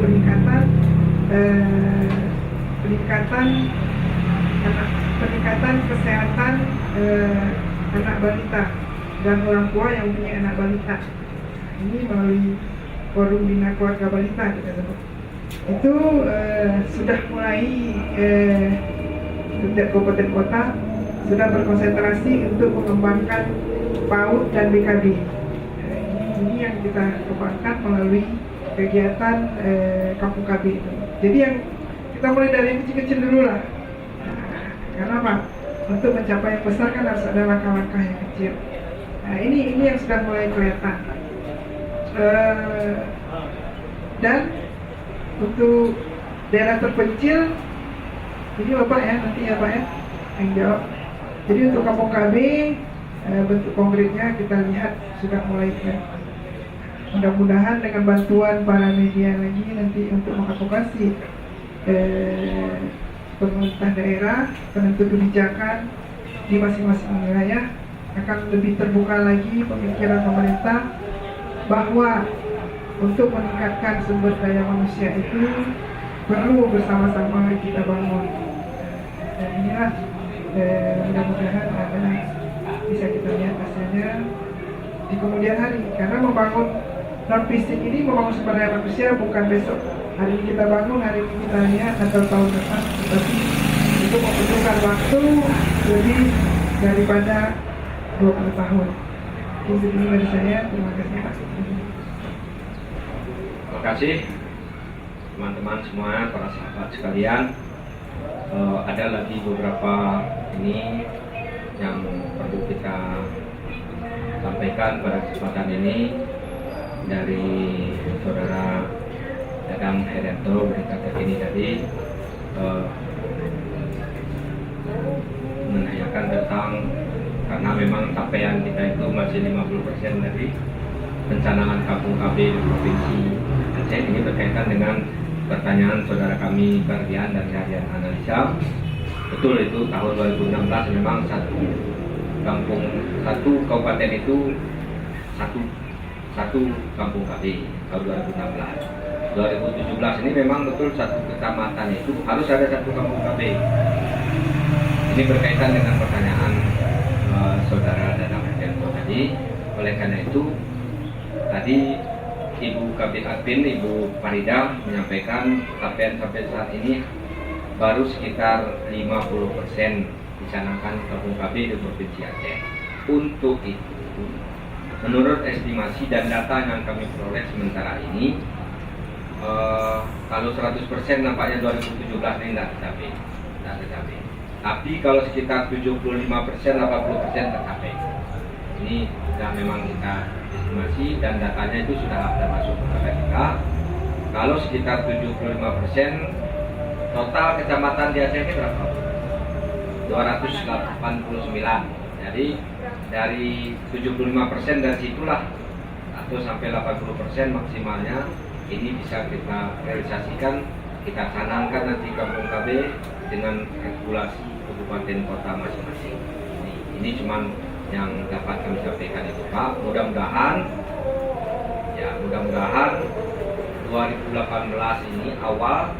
peningkatan kesehatan anak balita dan orang tua yang punya anak balita. Ini melalui forum Bina Keluarga Balita kita sebut. Itu sudah mulai setiap kabupaten kota sudah berkonsentrasi untuk mengembangkan PAUD dan BKB. Ini yang kita kembangkan melalui kegiatan kampung KB itu. Jadi yang kita mulai dari yang kecil-kecil dulu lah. Karena apa? Untuk mencapai yang besar kan harus ada langkah-langkah yang kecil. Nah, ini yang sudah mulai kelihatan. Dan untuk daerah terpencil, ini Bapak ya, nanti ya Pak ya yang jawab. Jadi untuk kampung KB, bentuk konkretnya kita lihat sudah mulai kelihatan. Mudah-mudahan dengan bantuan para media lagi nanti untuk mengadvokasi pemerintah daerah, penentu kebijakan di masing-masing wilayah akan lebih terbuka lagi pemikiran pemerintah bahwa untuk meningkatkan sumber daya manusia itu perlu bersama-sama kita bangun. Dan inilah mudah-mudahan ada bisa kita lihat hasilnya di kemudian hari. Karena membangun non fisik ini membangun sumber daya manusia bukan besok. Hari ini kita bangun, hari ini kita lihat atau tahun depan, tetapi itu membutuhkan waktu lebih daripada 20 tahun. Mungkin begini dari saya. Terima kasih Pak. Terima kasih teman-teman semua, para sahabat sekalian. Ada lagi beberapa ini yang perlu kita sampaikan pada kesempatan ini dari saudara Dadang Herianto berita terkini tadi menanyakan tentang, karena memang capaian kita itu masih 50% dari pencanangan kampung KB di Provinsi Aceh. Ini berkaitan dengan pertanyaan saudara kami Ferdian dan Harian Analisa. Betul, itu tahun 2016 memang satu kabupaten itu satu kampung KB tahun 2016. 2017 ini memang betul satu kecamatan itu harus ada satu kampung KB. Ini berkaitan dengan pertanyaan saudara Dadang Herianto tadi. Oleh karena itu tadi Ibu Kabid Admin, Ibu Farida menyampaikan capaian sampai saat ini baru sekitar 50% dicanangkan kampung KB di Provinsi Aceh. Untuk itu, menurut estimasi dan data yang kami peroleh sementara ini, kalau 100% nampaknya 2017 ini tidak tercapai. Tapi kalau sekitar 75%, 80% tercapai. Ini sudah memang kita estimasi dan datanya itu sudah ada masuk kepada kita. Kalau sekitar 75%, total kecamatan di Aceh ini berapa? 289. Jadi dari 75% dari situlah atau sampai 80% maksimalnya ini bisa kita realisasikan, kita canangkan nanti kampung KB dengan regulasi kabupaten kota masing-masing. Ini cuman yang dapat kami sampaikan itu Pak. Mudah-mudahan 2018 ini awal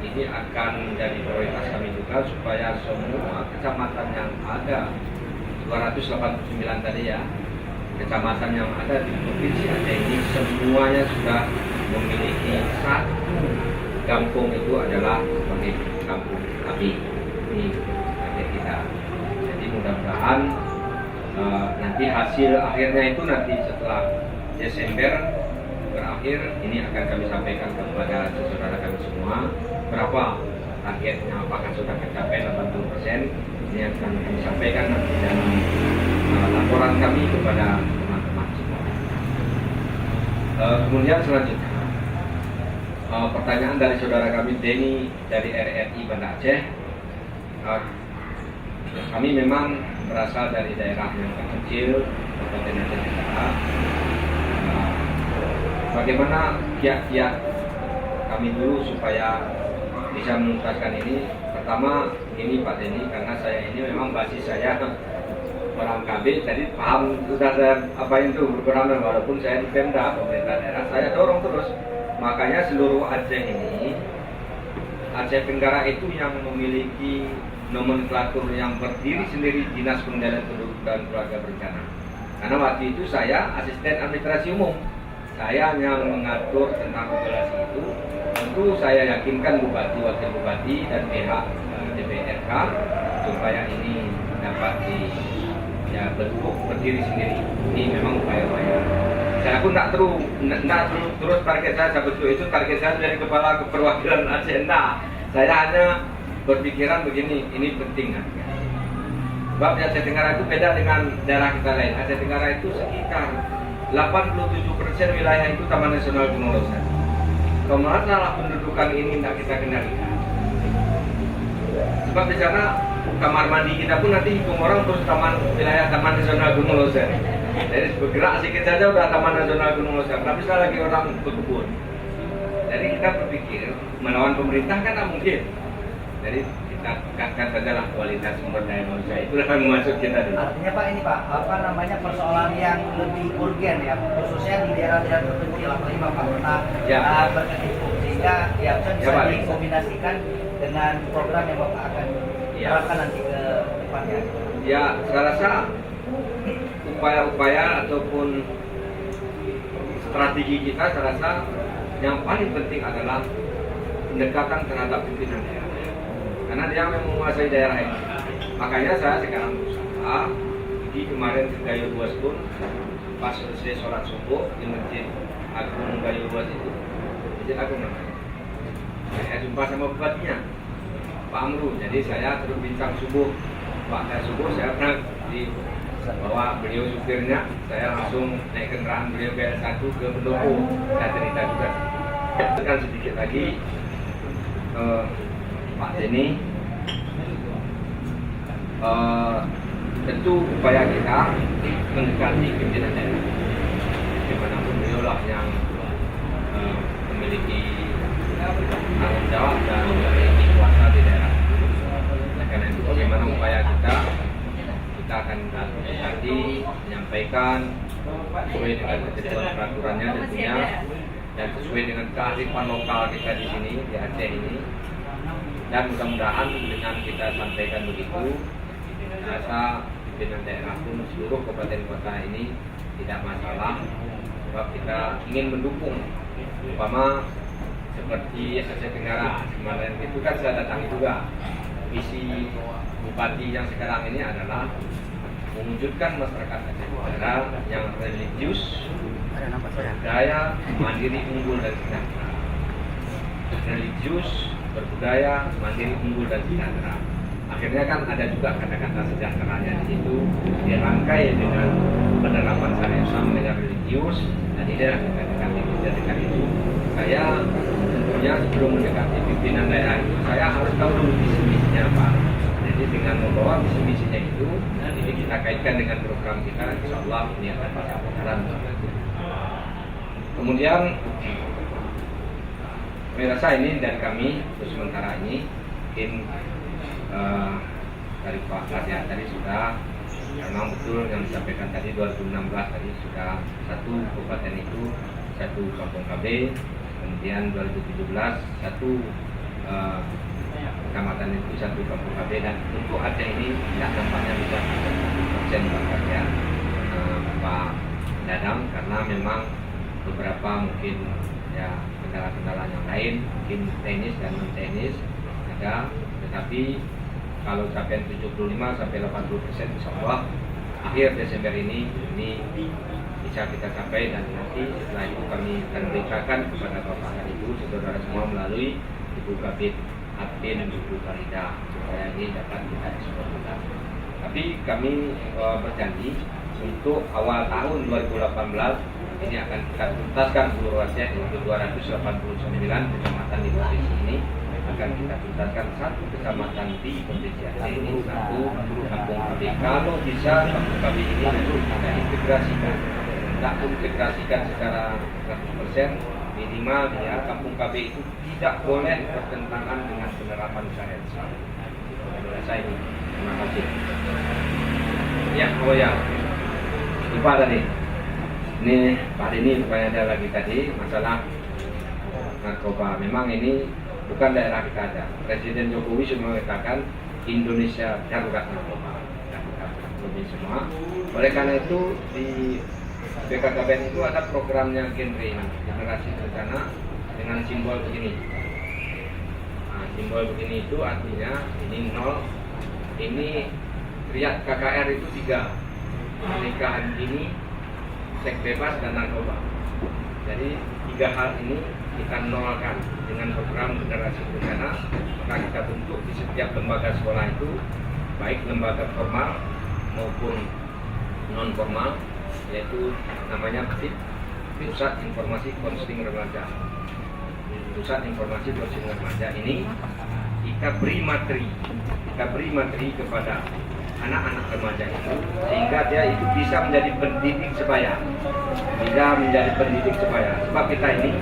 ini akan menjadi prioritas kami juga, supaya semua kecamatan yang ada 289 tadi ya, kecamatan yang ada di Provinsi Aceh ini semuanya sudah memiliki satu kampung, itu adalah sebagai kampung KB. Ini target kita. Jadi mudah-mudahan nanti hasil akhirnya itu nanti setelah Desember berakhir ini akan kami sampaikan kepada saudara kami semua berapa targetnya, apakah sudah tercapai 80%. Ini akan kami sampaikan nanti dalam laporan kami kepada teman-teman semua. Kemudian selanjutnya pertanyaan dari saudara kami Denny dari RRI Banda Aceh. Kami memang berasal dari daerah yang kecil, Kabupaten Aceh Tenggara. Bagaimana kiat-kiat kami dulu supaya bisa menuntaskan ini? Pertama ini Pak Denny, karena saya ini memang basis saya orang KB, jadi paham sudah saya apain itu berperan, walaupun saya di Pemda pemerintah daerah, saya dorong terus. Makanya seluruh Aceh ini, Aceh Tenggara itu yang memiliki nomenklatur yang berdiri sendiri, Dinas Pengendalian Penduduk dan Keluarga Berencana. Karena waktu itu saya asisten administrasi umum, saya yang mengatur tentang regulasi itu. Tentu saya yakinkan bupati, wakil bupati dan pihak DPRK supaya ini dapat bentuk berdiri sendiri. Ini memang upaya-upaya. Saya pun tidak terus target saya betul itu target saya dari kepala keperwakilan Aceh. Saya hanya berpikiran begini, ini penting kan. Sebab Aceh Tenggara itu beda dengan daerah kita lain. Aceh Tenggara itu sekitar 87% wilayah itu Taman Nasional Gunung Leuser. Kalau masalah pendudukan ini tidak kita kendalikan. Sebab di sana kamar mandi kita pun nanti hitung orang terus wilayah Taman Nasional Gunung Leuser. Jadi bergerak sedikit saja udah Taman Nasional Gunung Leuser. Tapi sekali lagi orang berkebun. Jadi kita berpikir melawan pemerintah kan tidak mungkin. Jadi kita tingkatkan sajalah kualitas sumber daya manusia. Itulah yang maksud kita dulu. Artinya Pak, ini Pak, persoalan yang lebih urgen ya, khususnya di daerah-daerah terpencil, apalagi Bapak pernah berkecimpung, sehingga ya bisa dikombinasikan dengan program yang Bapak akan terapkan nanti ke depannya. Ya, saya rasa upaya-upaya ataupun strategi kita, saya rasa yang paling penting adalah pendekatan terhadap pimpinan daerah, karena dia yang menguasai daerah ini. Makanya saya sekarang berusaha. Jadi kemarin ke Gayo Luas pun pas selesai sholat subuh di Masjid Agung Gayo Luas itu, Masjid Agung namanya, saya jumpa sama bupatinya, Pak Amru. Jadi saya terus bincang subuh, Pak, saya subuh saya pernah bawa beliau supirnya, saya langsung naik kendaraan beliau BL1 ke Pendopo. Saya cerita juga kan sedikit lagi Pak Denny, tentu upaya kita mendekati pimpinan daerah, dimanapun beliau lah yang memiliki tanggung jawab dan memiliki kuasa di daerah. Nah, karena itu bagaimana upaya kita akan nanti menyampaikan sesuai dengan ketentuan peraturannya tentunya, dan sesuai dengan kearifan lokal kita di sini di Aceh ini. Dan mudah-mudahan dengan kita sampaikan begitu, rasa pimpinan daerah pun seluruh kabupaten kota ini tidak masalah, sebab kita ingin mendukung. Umpama seperti Aceh Tenggara kemarin itu kan saya datangi juga, visi bupati yang sekarang ini adalah mewujudkan masyarakat Aceh Tenggara yang religius, berbudaya, mandiri, unggul dan sejahtera. Religius, berbudaya, mandiri, unggul dan sejahtera. Akhirnya kan ada juga kata-kata sejahteranya di situ, dirangkai dengan penerapan syariat Islam dengan religius, dan ini adalah kata-kata itu. Saya tentunya sebelum mendekati pimpinan daerah itu, saya harus tahu dulu visi-misinya apa. Jadi dengan membawa visi-misinya itu, ini kita kaitkan dengan program kita, insya Allah ini akan bisa berjalan. Kemudian, saya rasa ini dari kami untuk sementara ini, mungkin dari Pak Kasih tadi sudah memang betul yang disampaikan tadi 2016 tadi sudah satu kabupaten itu satu kampung KB, kemudian 2017 satu kecamatan itu satu kampung KB, dan untuk Aceh ini tidak nampaknya bisa 100% bahkan ya Pak Dadang, karena memang beberapa mungkin ya kendala-kendala yang lain, mungkin teknis dan non teknis ada, tetapi kalau capaian 75 sampai 80% insya Allah akhir Desember ini bisa kita capai, dan nanti setelah itu kami akan beritakan kepada Bapak dan Ibu saudara semua melalui Ibu Kabid Abdin dan Ibu Farida supaya ini dapat kita eksploitasi. Tapi kami berjanji untuk awal tahun 2018 ini akan kita tuntaskan seluruh Aceh untuk 289 kecamatan di provinsi ini. Akan kita tuntaskan satu kecamatan di provinsi Aceh ini, satu kampung KB. Kalau bisa kampung KB ini kita integrasikan, tidak integrasikan secara 100%, minimal ya kampung KB itu tidak boleh bertentangan dengan penerapan syariat Islam. Saya ini, terima kasih. Ya, oh ya, lupa tadi. Ini Pak Denny supaya ada lagi tadi masalah narkoba. Memang ini bukan daerah kita aja. Presiden Jokowi sudah mengatakan Indonesia darurat narkoba, darurat semua. Oleh karena itu di BKKBN itu ada programnya generasi berencana dengan simbol begini. Nah, simbol begini itu artinya ini 0, ini riat KKR itu 3, pernikahan dini, seks bebas dan narkoba. Jadi 3 hal ini kita nolkan dengan program generasi berencana. Maka kita bentuk di setiap lembaga sekolah itu, baik lembaga formal maupun non formal, yaitu namanya Pusat Informasi Konseling Remaja. Pusat Informasi Konseling Remaja ini kita beri materi kepada anak-anak remaja itu, sehingga dia itu bisa menjadi pendidik sebaya, sebab kita ini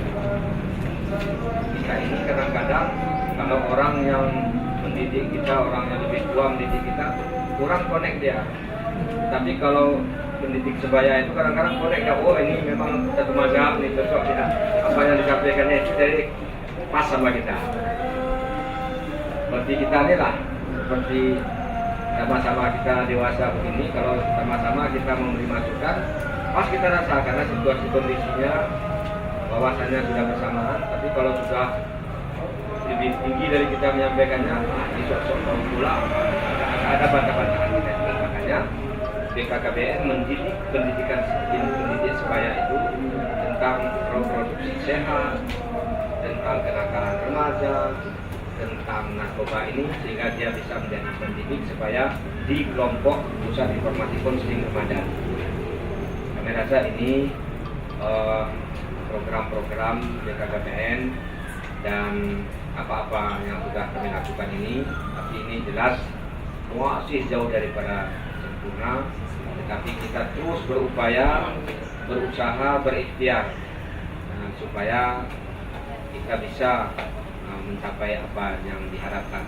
kadang-kadang kalau orang yang mendidik kita, orang yang lebih tua mendidik kita, kurang connect dia. Tapi kalau pendidik sebaya itu kadang-kadang connect ya, oh ini memang satu mazhab, ini cocok ya, apa yang disampaikannya itu dari pas sama kita. Seperti kita ini lah, seperti sama-sama kita dewasa begini, kalau sama-sama kita memberi masukan, pas kita rasa karena situasi kondisinya wawasannya sudah bersamaan, tapi kalau sudah lebih tinggi dari kita menyampaikannya, sok-sok tahu pula ada bantah-bantahan kita. Makanya BKKBN mendidik pendidikan pendidik supaya itu tentang reproduksi sehat, tentang kenakalan remaja, tentang narkoba ini, sehingga dia bisa menjadi pendidik supaya di kelompok pusat informasi konseling remaja. Kami rasa ini program-program BKKBN dan apa-apa yang sudah kami lakukan ini, tapi ini jelas masih jauh daripada sempurna, tetapi kita terus berupaya, berusaha, berikhtiar supaya kita bisa mencapai apa yang diharapkan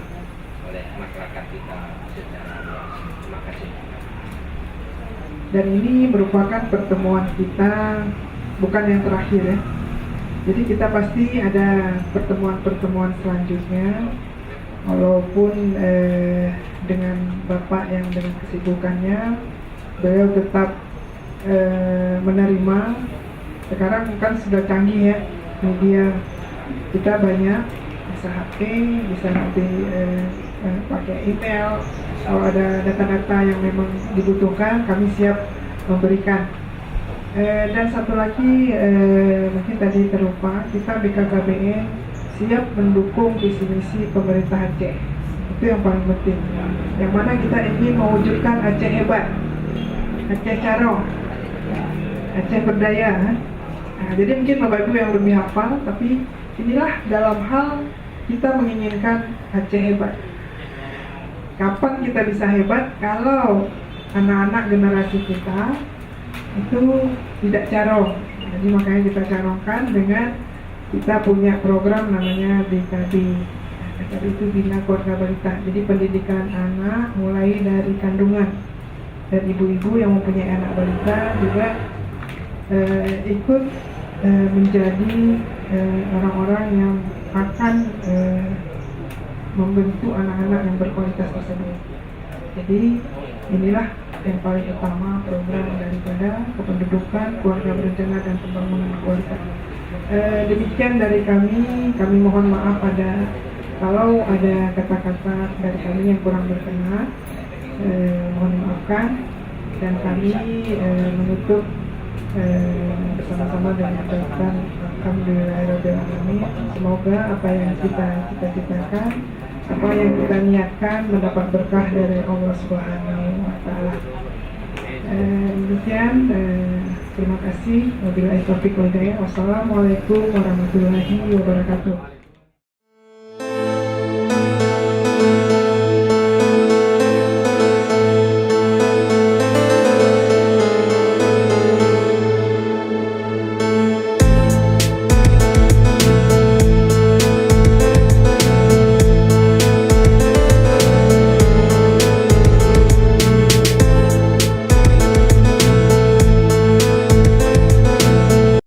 oleh masyarakat kita secara luas. Terima kasih. Dan ini merupakan pertemuan kita bukan yang terakhir ya. Jadi kita pasti ada pertemuan-pertemuan selanjutnya, walaupun dengan Bapak yang dengan kesibukannya, beliau tetap menerima. Sekarang kan sudah canggih ya media, kita banyak bisa HP, bisa nanti pakai email. Kalau ada data-data yang memang dibutuhkan, kami siap memberikan. Dan satu lagi, mungkin tadi terlupa, kita BKKBN siap mendukung visi misi pemerintah Aceh. Itu yang paling penting. Yang mana kita ingin mewujudkan Aceh hebat, Aceh carong, Aceh berdaya. Nah, jadi mungkin Bapak Ibu yang lebih hafal, tapi inilah dalam hal kita menginginkan Aceh hebat. Kapan kita bisa hebat? Kalau anak-anak generasi kita itu tidak carong. Jadi makanya kita carongkan dengan kita punya program namanya BKB. BKB itu Bina Keluarga Balita. Jadi pendidikan anak mulai dari kandungan, dan ibu-ibu yang mempunyai anak balita juga ikut menjadi orang-orang yang akan membentuk anak-anak yang berkualitas tersebut. Jadi inilah yang paling utama program daripada kependudukan, keluarga berencana, dan pembangunan kualitas. Demikian dari kami mohon maaf kalau ada kata-kata dari kami yang kurang berkenan, mohon dimaafkan, dan kami menutup bersama-sama dengan ucapan alhamdulillahirabbil alamin. Semoga apa yang kita cita-citakan, apa yang kita niatkan mendapat berkah dari Allah Subhanahu wa Ta'ala. Demikian, terima kasih. Wabillahi taufiq wal hidayah. Wassalamualaikum warahmatullahi wabarakatuh.